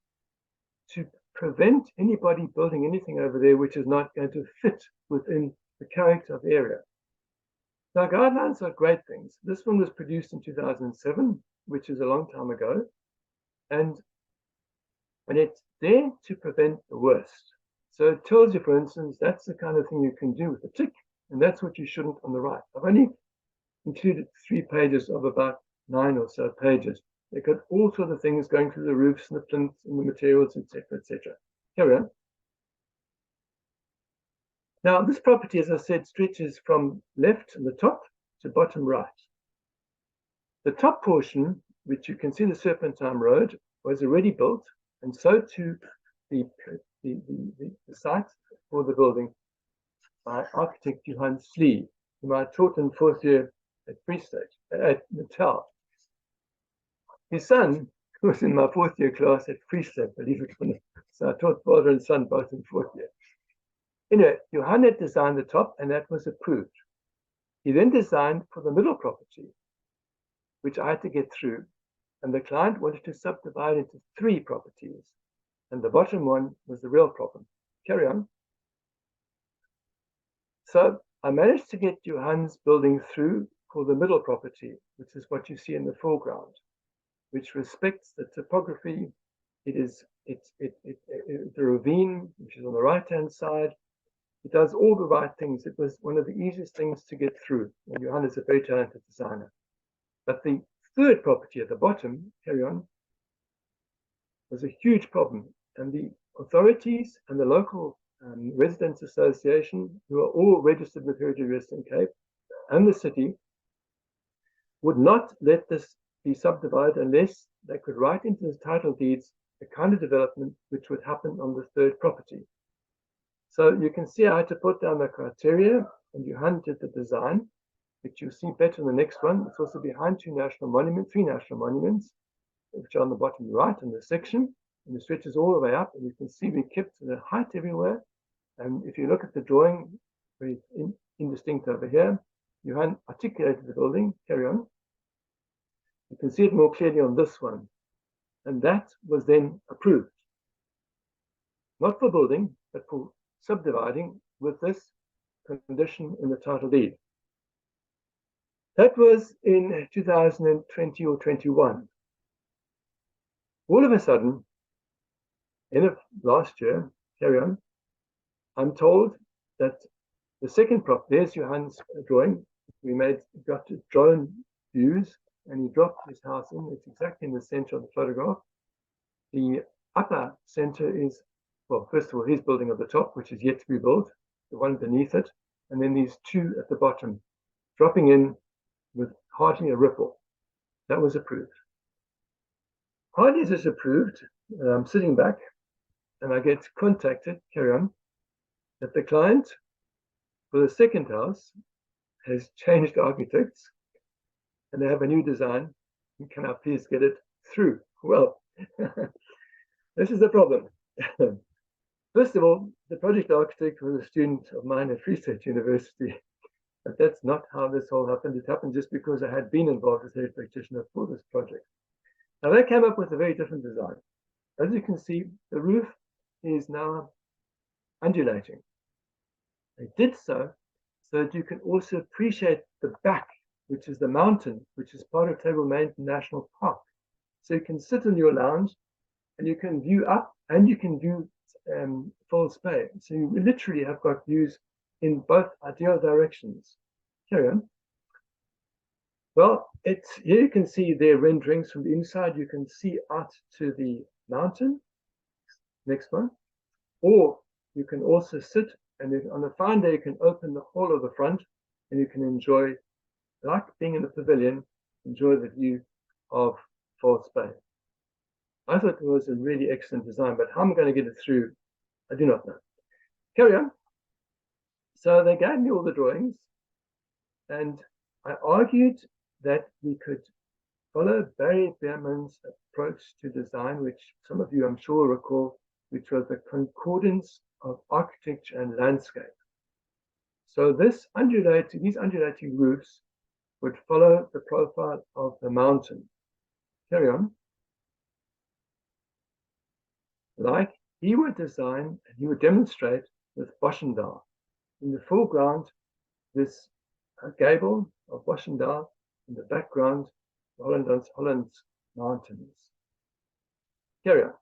to prevent anybody building anything over there which is not going to fit within the character of the area. Now, guidelines are great things. This one was produced in 2007, which is a long time ago. And it's there to prevent the worst. So it tells you, for instance, that's the kind of thing you can do with a tick, and that's what you shouldn't on the right. I've only included 3 pages of about 9 or so pages. They've got all sorts of things going through the roofs and the plinths and the materials, etc., etc. Carry on. Now, this property, as I said, stretches from left in the top to bottom right. The top portion, which you can see the Serpentine Road, was already built, and so too the site for the building by architect Johann Slee, whom I taught in 4th year at Free State, at Natal. His son was in my 4th year class at Free State, believe it or not. So I taught father and son both in 4th year. Anyway, Johann had designed the top, and that was approved. He then designed for the middle property, which I had to get through, and the client wanted to subdivide into 3 properties, and the bottom one was the real problem. Carry on. So I managed to get Johann's building through for the middle property, which is what you see in the foreground, which respects the topography. It's the ravine, which is on the right-hand side. It does all the right things. It was one of the easiest things to get through. And Johann is a very talented designer. But the 3rd property at the bottom, carry on, was a huge problem. And the authorities and the local residents association, who are all registered with Heritage Western Cape, and the city, would not let this be subdivided unless they could write into the title deeds the kind of development which would happen on the 3rd property. So you can see I had to put down the criteria, and Johan did the design, which you'll see better in the next one. It's also behind three national monuments, which are on the bottom right in this section, and it stretches all the way up, and you can see we kept the height everywhere. And if you look at the drawing, very indistinct over here, Johan articulated the building. Carry on. You can see it more clearly on this one, and that was then approved. Not for building, but for subdividing with this condition in the title deed. That was in 2020 or 21. All of a sudden, end of last year, carry on, I'm told that the second prop, there's Johan's drawing. We got drone views, and he dropped his house in. It's exactly in the center of the photograph. The upper center is, well, first of all, his building at the top, which is yet to be built, the one beneath it, and then these two at the bottom, dropping in with hardly a ripple. That was approved. Hardly is this approved, I'm sitting back, and I get contacted, carry on, that the client for the second house has changed architects, and they have a new design. Can I please get it through? Well, this is the problem. First of all, the project architect was a student of mine at Free State University, but that's not how this all happened. It happened just because I had been involved as head practitioner for this project. Now they came up with a very different design. As you can see, the roof is now undulating. They did so that you can also appreciate the back, which is the mountain, which is part of Table Mountain National Park. So you can sit in your lounge and you can view up and you can view False Bay. So you literally have got views in both ideal directions. Carry on. Well, here you can see their renderings from the inside. You can see out to the mountain. Next one. Or you can also sit, and on a fine day, you can open the whole of the front, and you can enjoy, like being in the pavilion, enjoy the view of False Bay. I thought it was a really excellent design, but how I'm going to get it through, I do not know. Carry on. So they gave me all the drawings, and I argued that we could follow Barry Beerman's approach to design, which some of you I'm sure recall, which was the concordance of architecture and landscape. So these undulating roofs would follow the profile of the mountain. Carry on. Like he would design and he would demonstrate with Boschendal. In the foreground, this gable of Boschendal, in the background, Holland's mountains. Carry on.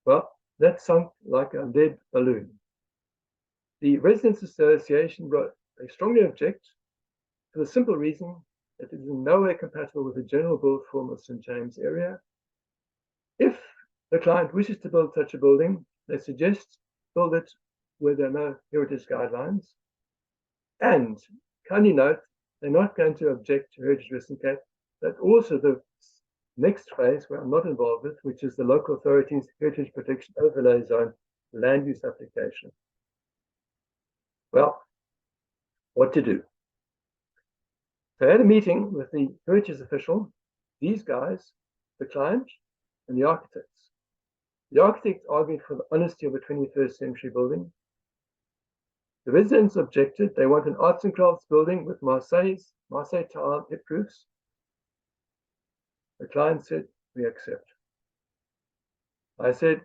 Well, that sunk like a lead balloon. The Residents Association wrote, they strongly object for the simple reason that it is in no way compatible with the general build form of St. James area. If the client wishes to build such a building, they suggest build it where there are no heritage guidelines. And kindly note, they're not going to object to heritage Western Cape, but also the next phase where I'm not involved with, which is the local authorities heritage protection overlay zone land use application. Well, what to do? So I had a meeting with the heritage official, these guys, the client, and the architects. The architects argued for the honesty of a 21st century building. The residents objected. They want an arts and crafts building with Marseille tile hip roofs. The client said, we accept. I said,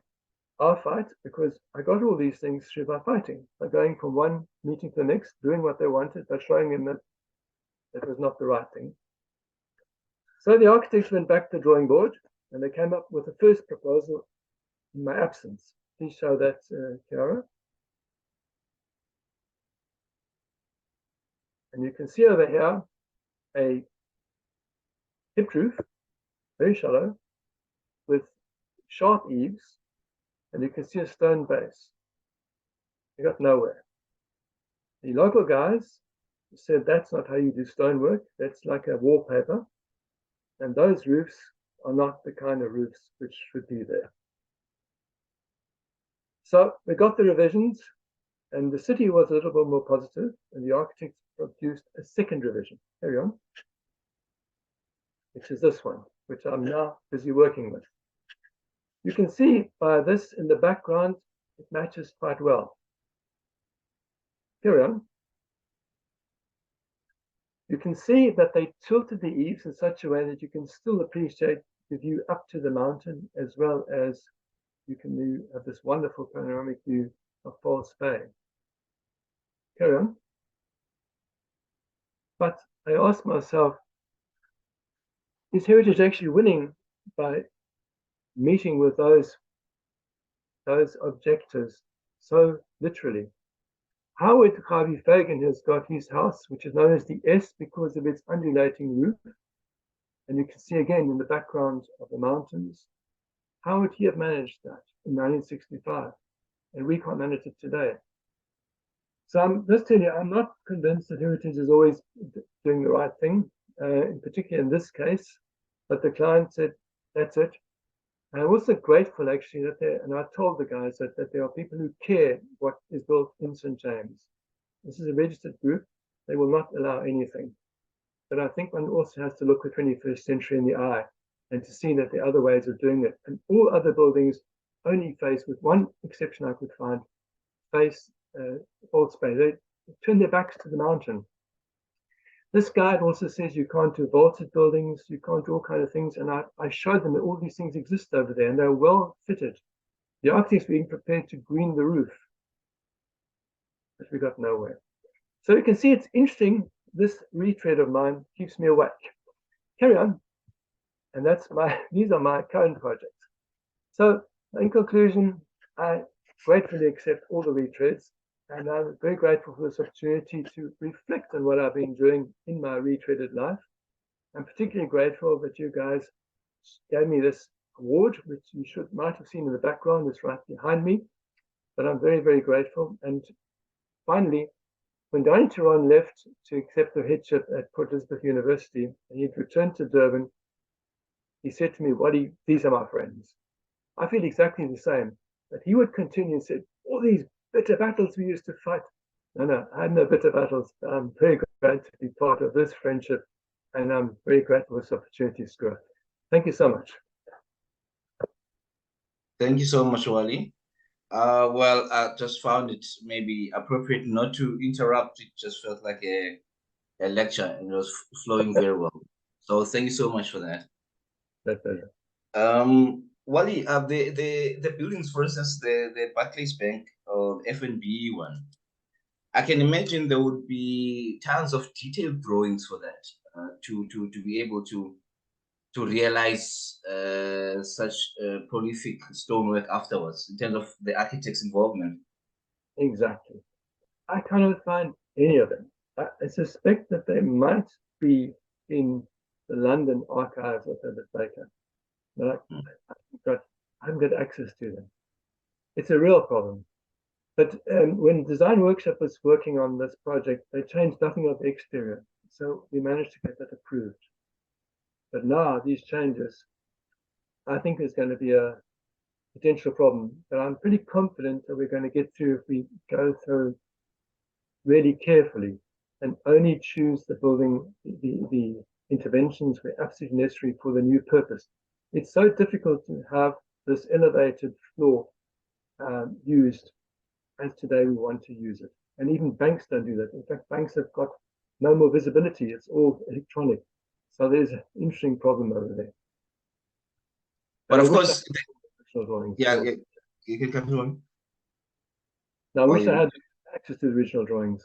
I'll fight because I got all these things through by fighting, by going from one meeting to the next, doing what they wanted, but showing them that that was not the right thing. So the architects went back to the drawing board and they came up with the first proposal in my absence. Please show that, Kiara. And you can see over here a hip roof, very shallow, with sharp eaves, and you can see a stone base. You got nowhere. The local guys said that's not how you do stonework, that's like a wallpaper, and those roofs are not the kind of roofs which should be there. So we got the revisions, And the city was a little bit more positive, and the architects produced a second revision. Carry on. Which is this one, which I'm now busy working with. You can see by this in the background, it matches quite well. Carry on. You can see that they tilted the eaves in such a way that you can still appreciate the view up to the mountain, as well as you can have this wonderful panoramic view of False Bay. Carry on. But I asked myself, is Heritage actually winning by meeting with those objectors so literally? Howard Harvey Fagan has got his house, which is known as the S because of its undulating roof. And you can see again in the background of the mountains. How would he have managed that in 1965? And we can't manage it today. So I'm just telling you, I'm not convinced that Heritage is always doing the right thing, in particular in this case. But the client said, that's it. And I'm also grateful actually that and I told the guys that there are people who care what is built in St. James. This is a registered group. They will not allow anything. But I think one also has to look the 21st century in the eye and to see that there are other ways of doing it. And all other buildings only face, with one exception I could find, face False Bay. They turn their backs to the mountain. This guide also says you can't do vaulted buildings, you can't do all kinds of things. And I showed them that all these things exist over there and they're well fitted. The architects being prepared to green the roof, but we got nowhere. So you can see it's interesting. This retread of mine keeps me awake. Carry on. And these are my current projects. So in conclusion, I gratefully accept all the retreads. And I'm very grateful for this opportunity to reflect on what I've been doing in my retreaded life. I'm particularly grateful that you guys gave me this award, which you might have seen in the background. It's right behind me. But I'm very, very grateful. And finally, when Donny Turon left to accept the headship at Port Elizabeth University, and he'd returned to Durban, he said to me, Wally, these are my friends. I feel exactly the same. But he would continue and said, all these bitter battles we used to fight. No, I had no bitter battles. I'm very glad to be part of this friendship, and I'm very grateful for this opportunity, Skura. Thank you so much. Thank you so much, Wally. Well, I just found it maybe appropriate not to interrupt. It just felt like a lecture, and it was flowing very well. So thank you so much for that. My pleasure. Wally, the buildings, for instance, the Barclays Bank or FNB one, I can imagine there would be tons of detailed drawings for that to be able to realize such prolific stonework afterwards in terms of the architect's involvement. Exactly. I cannot find any of them. I suspect that they might be in the London archives of Herbert Baker, but I haven't got access to them. It's a real problem. But when Design Workshop was working on this project, they changed nothing of the exterior. So we managed to get that approved. But now these changes, I think there's going to be a potential problem. But I'm pretty confident that we're going to get through if we go through really carefully and only choose the building, the interventions were absolutely necessary for the new purpose. It's so difficult to have this elevated floor used as today we want to use it. And even banks don't do that. In fact, banks have got no more visibility. It's all electronic. So there's an interesting problem over there. But of course, yeah, you can continue on. Now, I wish I had access to the original drawings.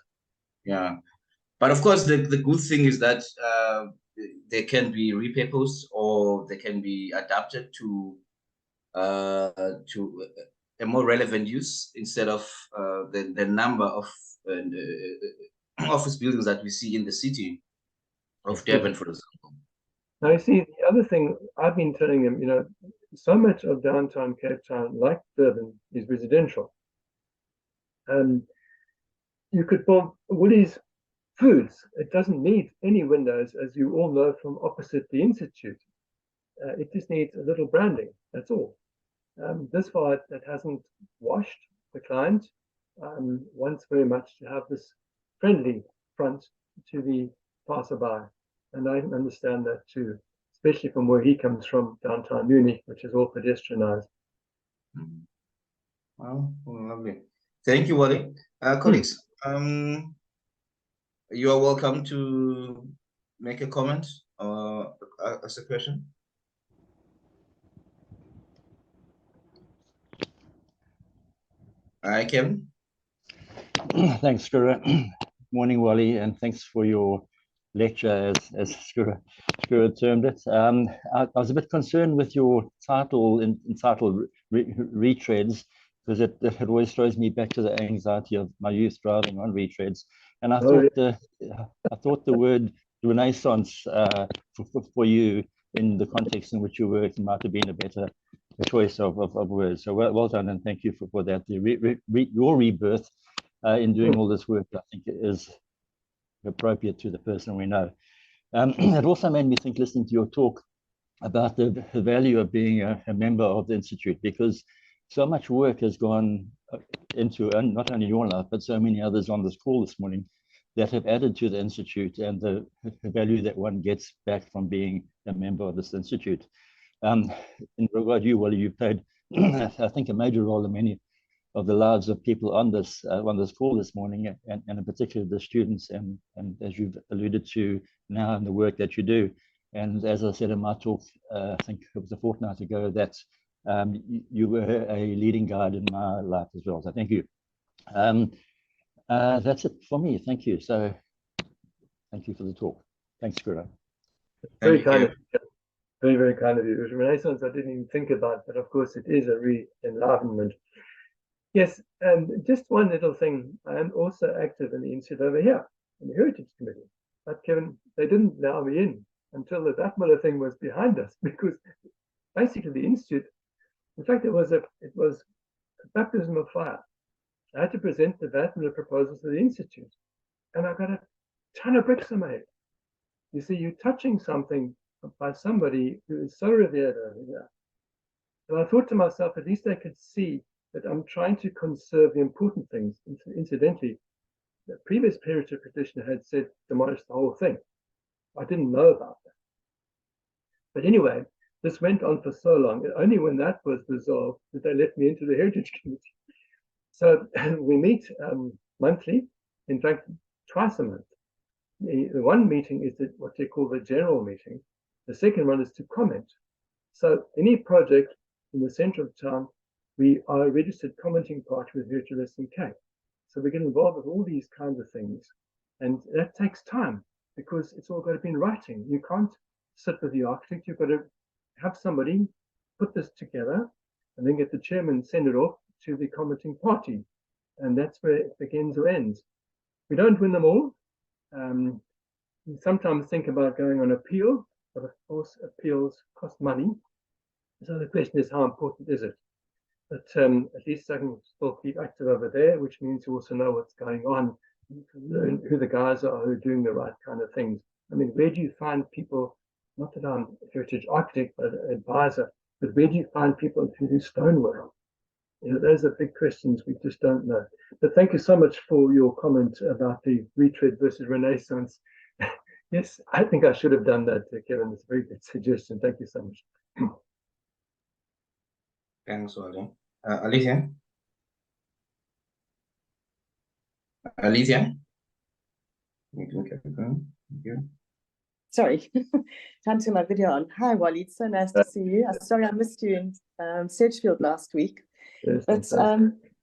Yeah, but of course, the good thing is that they can be repurposed or they can be adapted to a more relevant use instead of the number of office buildings that we see in the city of Durban, for example. Now, you see, the other thing I've been telling them, you know, so much of downtown Cape Town, like Durban, is residential. You could build Woody's Foods. It doesn't need any windows, as you all know from opposite the Institute. It just needs a little branding, that's all. This part that hasn't washed the client, wants very much to have this friendly front to the passerby. And I understand that too, especially from where he comes from, downtown Munich, which is all pedestrianized. Well, lovely. Thank you, Wally. Colleagues, you are welcome to make a comment or ask a question. All right, Kevin. Thanks, Skura. Morning, Wally, and thanks for your lecture, as Skura termed it. I was a bit concerned with your title, entitled Retreads, because it always throws me back to the anxiety of my youth driving on retreads. And I thought the word Renaissance for you in the context in which you work might have been a better choice of words. So well done, and thank you for that. Your rebirth in doing all this work, I think, is appropriate to the person we know. It also made me think, listening to your talk, about the value of being a member of the Institute, because so much work has gone into, and not only your life, but so many others on this call this morning, that have added to the Institute and the value that one gets back from being a member of this Institute. In regard to you, Wally, you played, I think, a major role in many of the lives of people on this call this morning, and in particular the students, and as you've alluded to now, in the work that you do. And as I said in my talk, I think it was a fortnight ago, that you were a leading guide in my life as well. So thank you. That's it for me. Thank you. So thank you for the talk. Thanks, Skura. Very kind of you. Very, very kind of you. It was Renaissance I didn't even think about, but of course it is a re-enlivenment. Yes, just one little thing. I am also active in the Institute over here, in the Heritage Committee. But Kevin, they didn't allow me in until the Vatmüller thing was behind us, because basically the Institute, in fact, it was a baptism of fire. I had to present the Vatmüller proposals to the Institute, and I got a ton of bricks in my head. You see, you're touching something by somebody who is so revered over here. And I thought to myself, at least they could see that I'm trying to conserve the important things. Incidentally, the previous heritage petitioner had said demolish the whole thing. I didn't know about that. But anyway, this went on for so long. Only when that was resolved did they let me into the Heritage Committee. So we meet monthly, in fact, twice a month. The one meeting is what they call the general meeting. The second one is to comment. So any project in the center of town, we are a registered commenting party with Heritage Western Cape. So we get involved with all these kinds of things. And that takes time, because it's all got to be in writing. You can't sit with the architect. You've got to have somebody put this together and then get the chairman send it off to the commenting party. And that's where it begins or ends. We don't win them all. We sometimes think about going on appeal, but of course appeals cost money. So the question is, how important is it? But at least I can still keep active over there, which means you also know what's going on. You can learn who the guys are who are doing the right kind of things. I mean, where do you find people, not that I'm a heritage architect, but an advisor, but where do you find people who do stonework? You know, those are big questions we just don't know. But thank you so much for your comment about the retread versus Renaissance. Yes, I think I should have done that, Kevin. It's a very good suggestion. Thank you so much. Thanks, Wally. Alicia? Alicia? Thank you. Sorry, time to turn my video on. Hi, Wally. It's so nice to see you. Sorry I missed you in Sedgefield last week. Yes, but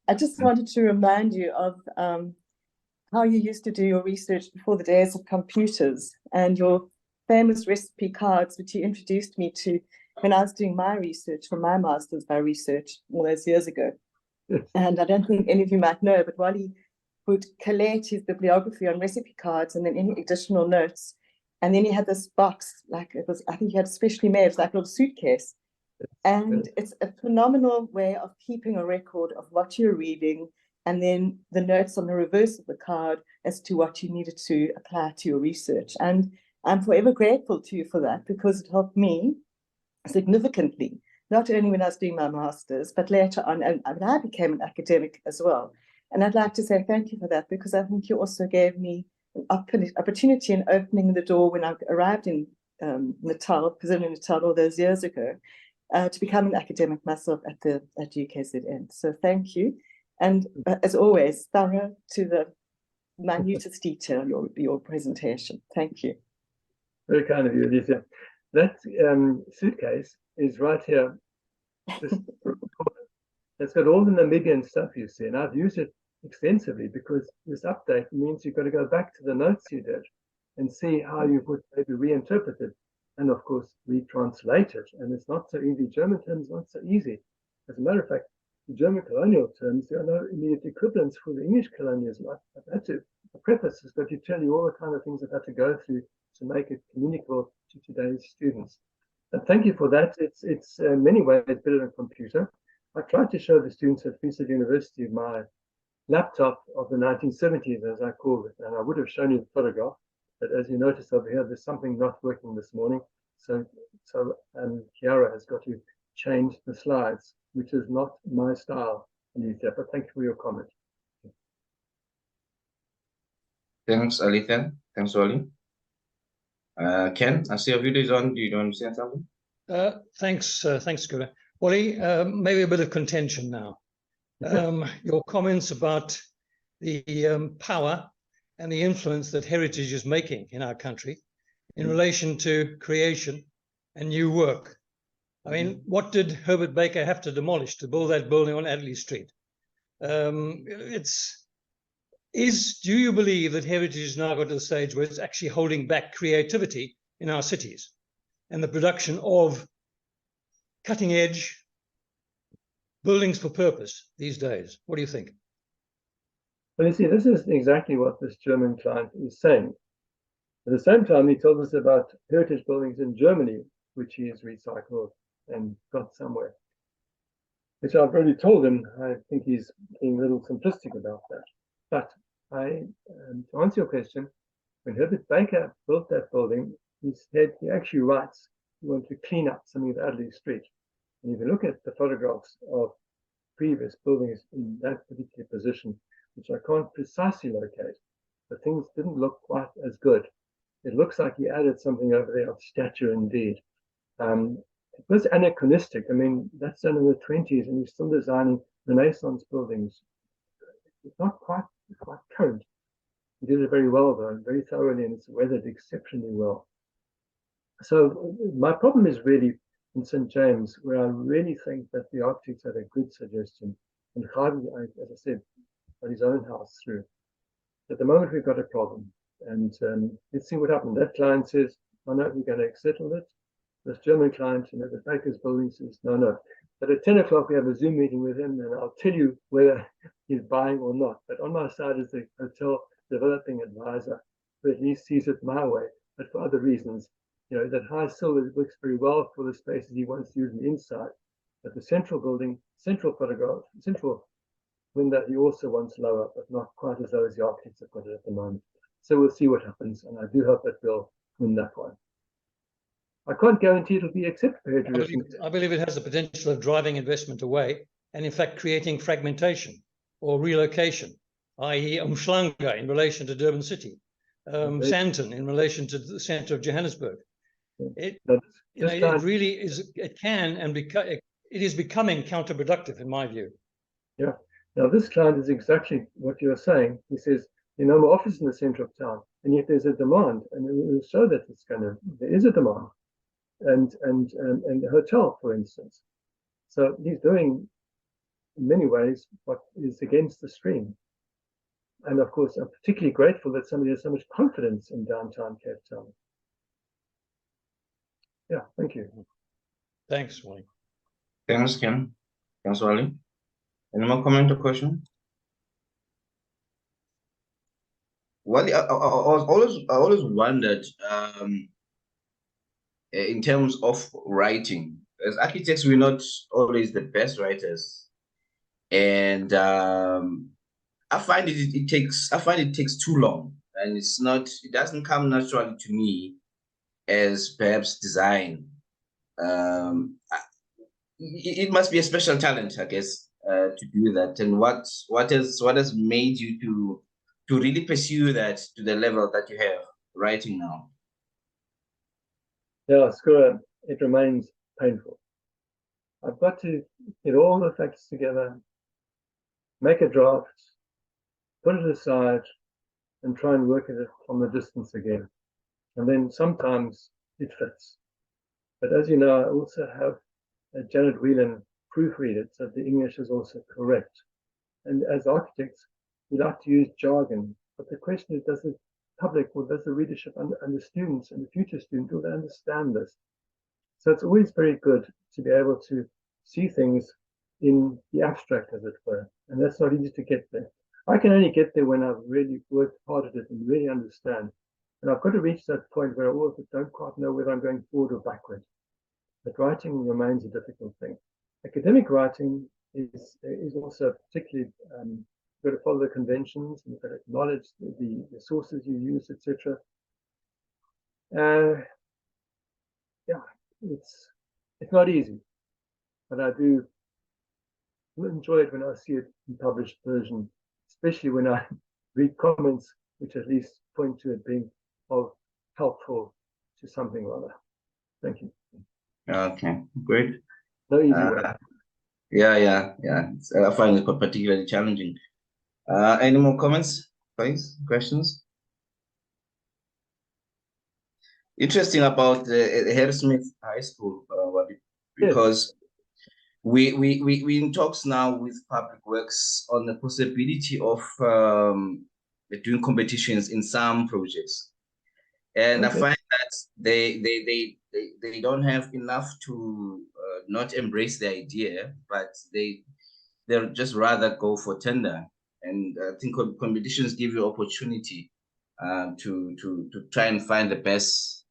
I just wanted to remind you of how you used to do your research before the days of computers, and your famous recipe cards, which you introduced me to when I was doing my research for my master's by research all those years ago. Yes. And I don't think any of you might know, but Wally would collate his bibliography on recipe cards and then any additional notes. And then he had this box, like it was, I think he had specially made, it's like a little suitcase. And it's a phenomenal way of keeping a record of what you're reading, and then the notes on the reverse of the card as to what you needed to apply to your research. And I'm forever grateful to you for that, because it helped me significantly, not only when I was doing my master's, but later on, and I became an academic as well. And I'd like to say thank you for that, because I think you also gave me an opportunity in opening the door when I arrived in Natal, KwaZulu-Natal all those years ago, to become an academic myself at UKZN. So thank you. And as always, thorough to the minutest detail, your presentation. Thank you. Very kind of you, Alicia. That suitcase is right here. It's got all the Namibian stuff you see, and I've used it extensively because this update means you've got to go back to the notes you did and see how you would maybe reinterpret it, and of course retranslate it. And it's not so easy. German terms not so easy. As a matter of fact, the German colonial terms, there are no immediate equivalents for the English colonialism. I've had to, the preface has got to tell you all the kind of things I've had to go through to make it communicable to today's students. And thank you for that. It's in many ways better than a computer. I tried to show the students at Free State University my laptop of the 1970s, as I call it, and I would have shown you the photograph, but as you notice over here, there's something not working this morning. So Kiara has got to change the slides, which is not my style, Alethea, but thank you for your comment. Thanks, Alethea. Thanks, Wally. Ken, I see your video is on. Do you want to say something? Thanks, Gura. Wally, maybe a bit of contention now. Your comments about the power and the influence that heritage is making in our country in relation to creation and new work. I mean, what did Herbert Baker have to demolish to build that building on Adderley Street? Do you believe that heritage has now got to the stage where it's actually holding back creativity in our cities and the production of cutting edge buildings for purpose these days? What do you think? Well, you see, this is exactly what this German client is saying. At the same time, he told us about heritage buildings in Germany, which he has recycled and got somewhere, which I've already told him. I think he's being a little simplistic about that. But to answer your question, when Herbert Baker built that building, he said he actually writes he wanted to clean up something of Adderley Street. And if you look at the photographs of previous buildings in that particular position, which I can't precisely locate, but things didn't look quite as good. It looks like he added something over there of stature indeed. It was anachronistic. I mean, that's done in the 20s, and he's still designing Renaissance buildings. It's not quite current. He did it very well, though, and very thoroughly, and it's weathered exceptionally well. So my problem is really in St. James, where I really think that the architects had a good suggestion, and Khabi, as I said, got his own house through. At the moment, we've got a problem, and let's see what happens. That client says, "Oh no, we're going to settle it." This German client, the Baker's building, says, "No." But at 10 o'clock, we have a Zoom meeting with him, and I'll tell you whether he's buying or not. But on my side is the hotel developing advisor, who at least sees it my way, but for other reasons. That high silver works very well for the spaces he wants to use on the inside. But the central building, central window, he also wants lower, but not quite as low as the architects have got it at the moment. So we'll see what happens, and I do hope that we'll win that one. I can't guarantee it'll be accepted for hairdressing. I believe it has the potential of driving investment away and, in fact, creating fragmentation or relocation, i.e. Umhlanga in relation to Durban City, Sandton in relation to the centre of Johannesburg. It really is, it can and it is becoming counterproductive in my view. Yeah. Now, this client is exactly what you're saying. He says, my office in the centre of town, and yet there's a demand, and it will show that there is a demand. And the hotel, for instance. So he's doing, in many ways, what is against the stream. And of course, I'm particularly grateful that somebody has so much confidence in downtown Cape Town. Yeah, thank you. Thanks, Wally. Thanks, Ken. Thanks, Wally. Any more comment or question? Wally, I always wondered, in terms of writing, as architects, we're not always the best writers, and I find it takes too long, and it doesn't come naturally to me as perhaps design. It must be a special talent, I guess, to do that, and what has made you to really pursue that to the level that you have writing now? Yeah, Skura, it remains painful. I've got to get all the facts together, make a draft, put it aside, and try and work at it from the distance again. And then sometimes it fits. But as you know, I also have Janet Whelan proofread it, so the English is also correct. And as architects, we like to use jargon, but the question is, does the public or does the readership and the students and the future students, will they understand this? So it's always very good to be able to see things in the abstract, as it were, and that's not easy to get there. I can only get there when I've really worked hard at it and really understand. And I've got to reach that point where I also don't quite know whether I'm going forward or backward. But writing remains a difficult thing. Academic writing is also particularly you've got to follow the conventions, and you've got to acknowledge the sources you use, etc. Yeah, it's not easy, but I do enjoy it when I see it in published version, especially when I read comments which at least point to it being of helpful to something or other. Thank you. Okay, great. No easy way. Yeah. I find it particularly challenging. Any more comments, please? Questions? Interesting about the Harrismith High School, because we in talks now with Public Works on the possibility of doing competitions in some projects, and Okay. I find that they don't have enough to not embrace the idea, but they'll just rather go for tender. And I think competitions give you opportunity to try and find the best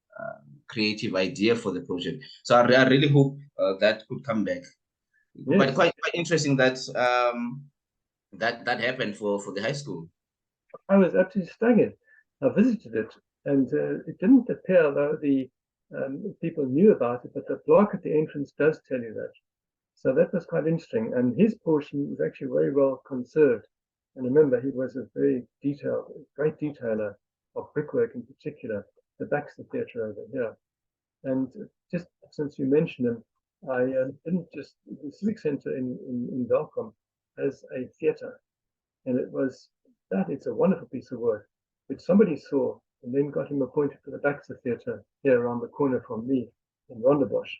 creative idea for the project. So I really hope that could come back. Yes. But quite interesting that that happened for the high school. I was absolutely staggered. I visited it, and it didn't appear, though the people knew about it, but the plaque at the entrance does tell you that. So that was quite interesting. And his portion was actually very well conserved. And remember, he was a very great detailer of brickwork in particular, the Baxter Theatre over here. And just since you mentioned him, I didn't just, the Civic Centre in Welkom has a theatre. And it's a wonderful piece of work, which somebody saw and then got him appointed for the Baxter Theatre here around the corner from me in Rondebosch.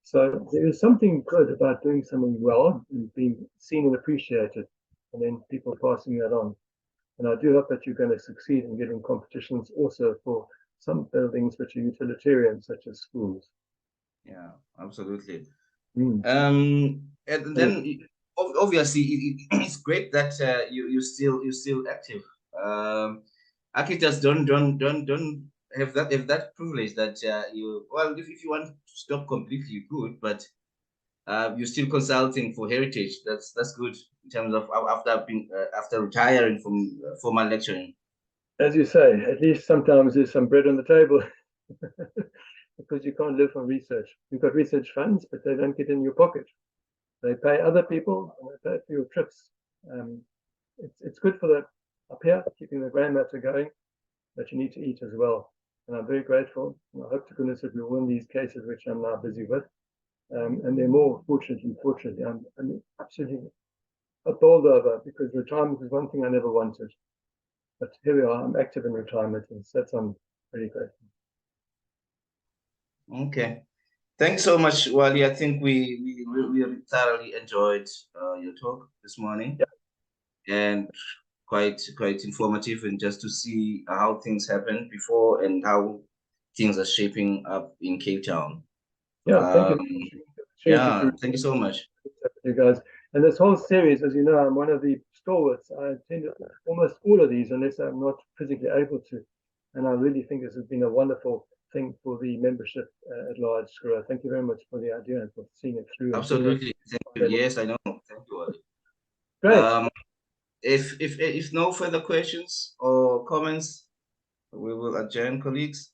So there is something good about doing something well and being seen and appreciated, and then people passing that on. And I do hope that you're going to succeed in getting competitions also for some buildings which are utilitarian, such as schools. Yeah, absolutely. Mm. And then obviously it's great that you're still active. Architects don't have that privilege that if you want to stop completely, you could, but you're still consulting for heritage. That's good in terms of after retiring from formal lecturing. As you say, at least sometimes there's some bread on the table. Because you can't live on research. You've got research funds, but they don't get in your pocket. They pay other people, and they pay for your trips. It's good for the up here, keeping the grey matter going, but you need to eat as well. And I'm very grateful. And I hope to goodness that we win these cases, which I'm now busy with. And they're more, fortunately, I'm absolutely bowled over, because retirement was one thing I never wanted. But here we are, I'm active in retirement, and that's I'm very grateful. Okay, thanks so much, Wally. I think we thoroughly enjoyed your talk this morning, and quite informative, and just to see how things happened before and how things are shaping up in Cape Town. Yeah, thank you. Thank you so much, you guys. And this whole series, as you know, I'm one of the stalwarts. I attended almost all of these, unless I'm not physically able to. And I really think this has been a wonderful thing for the membership at large. Skura, thank you very much for the idea and for seeing it through. Absolutely. Thank you. Yes, I know. Thank you, Wally. Great. If no further questions or comments, we will adjourn, colleagues.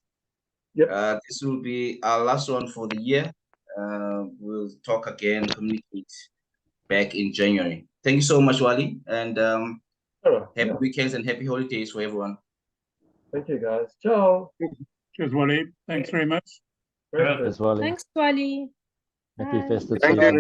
Yep. This will be our last one for the year. We'll talk again, communicate back in January. Thank you so much, Wally, and happy Yeah. weekends and happy holidays for everyone. Thank you, guys. Ciao. Cheers, Wally. Thanks very much. Cheers, Wally. Thanks, Wally. Happy Bye. festive Thank you. season.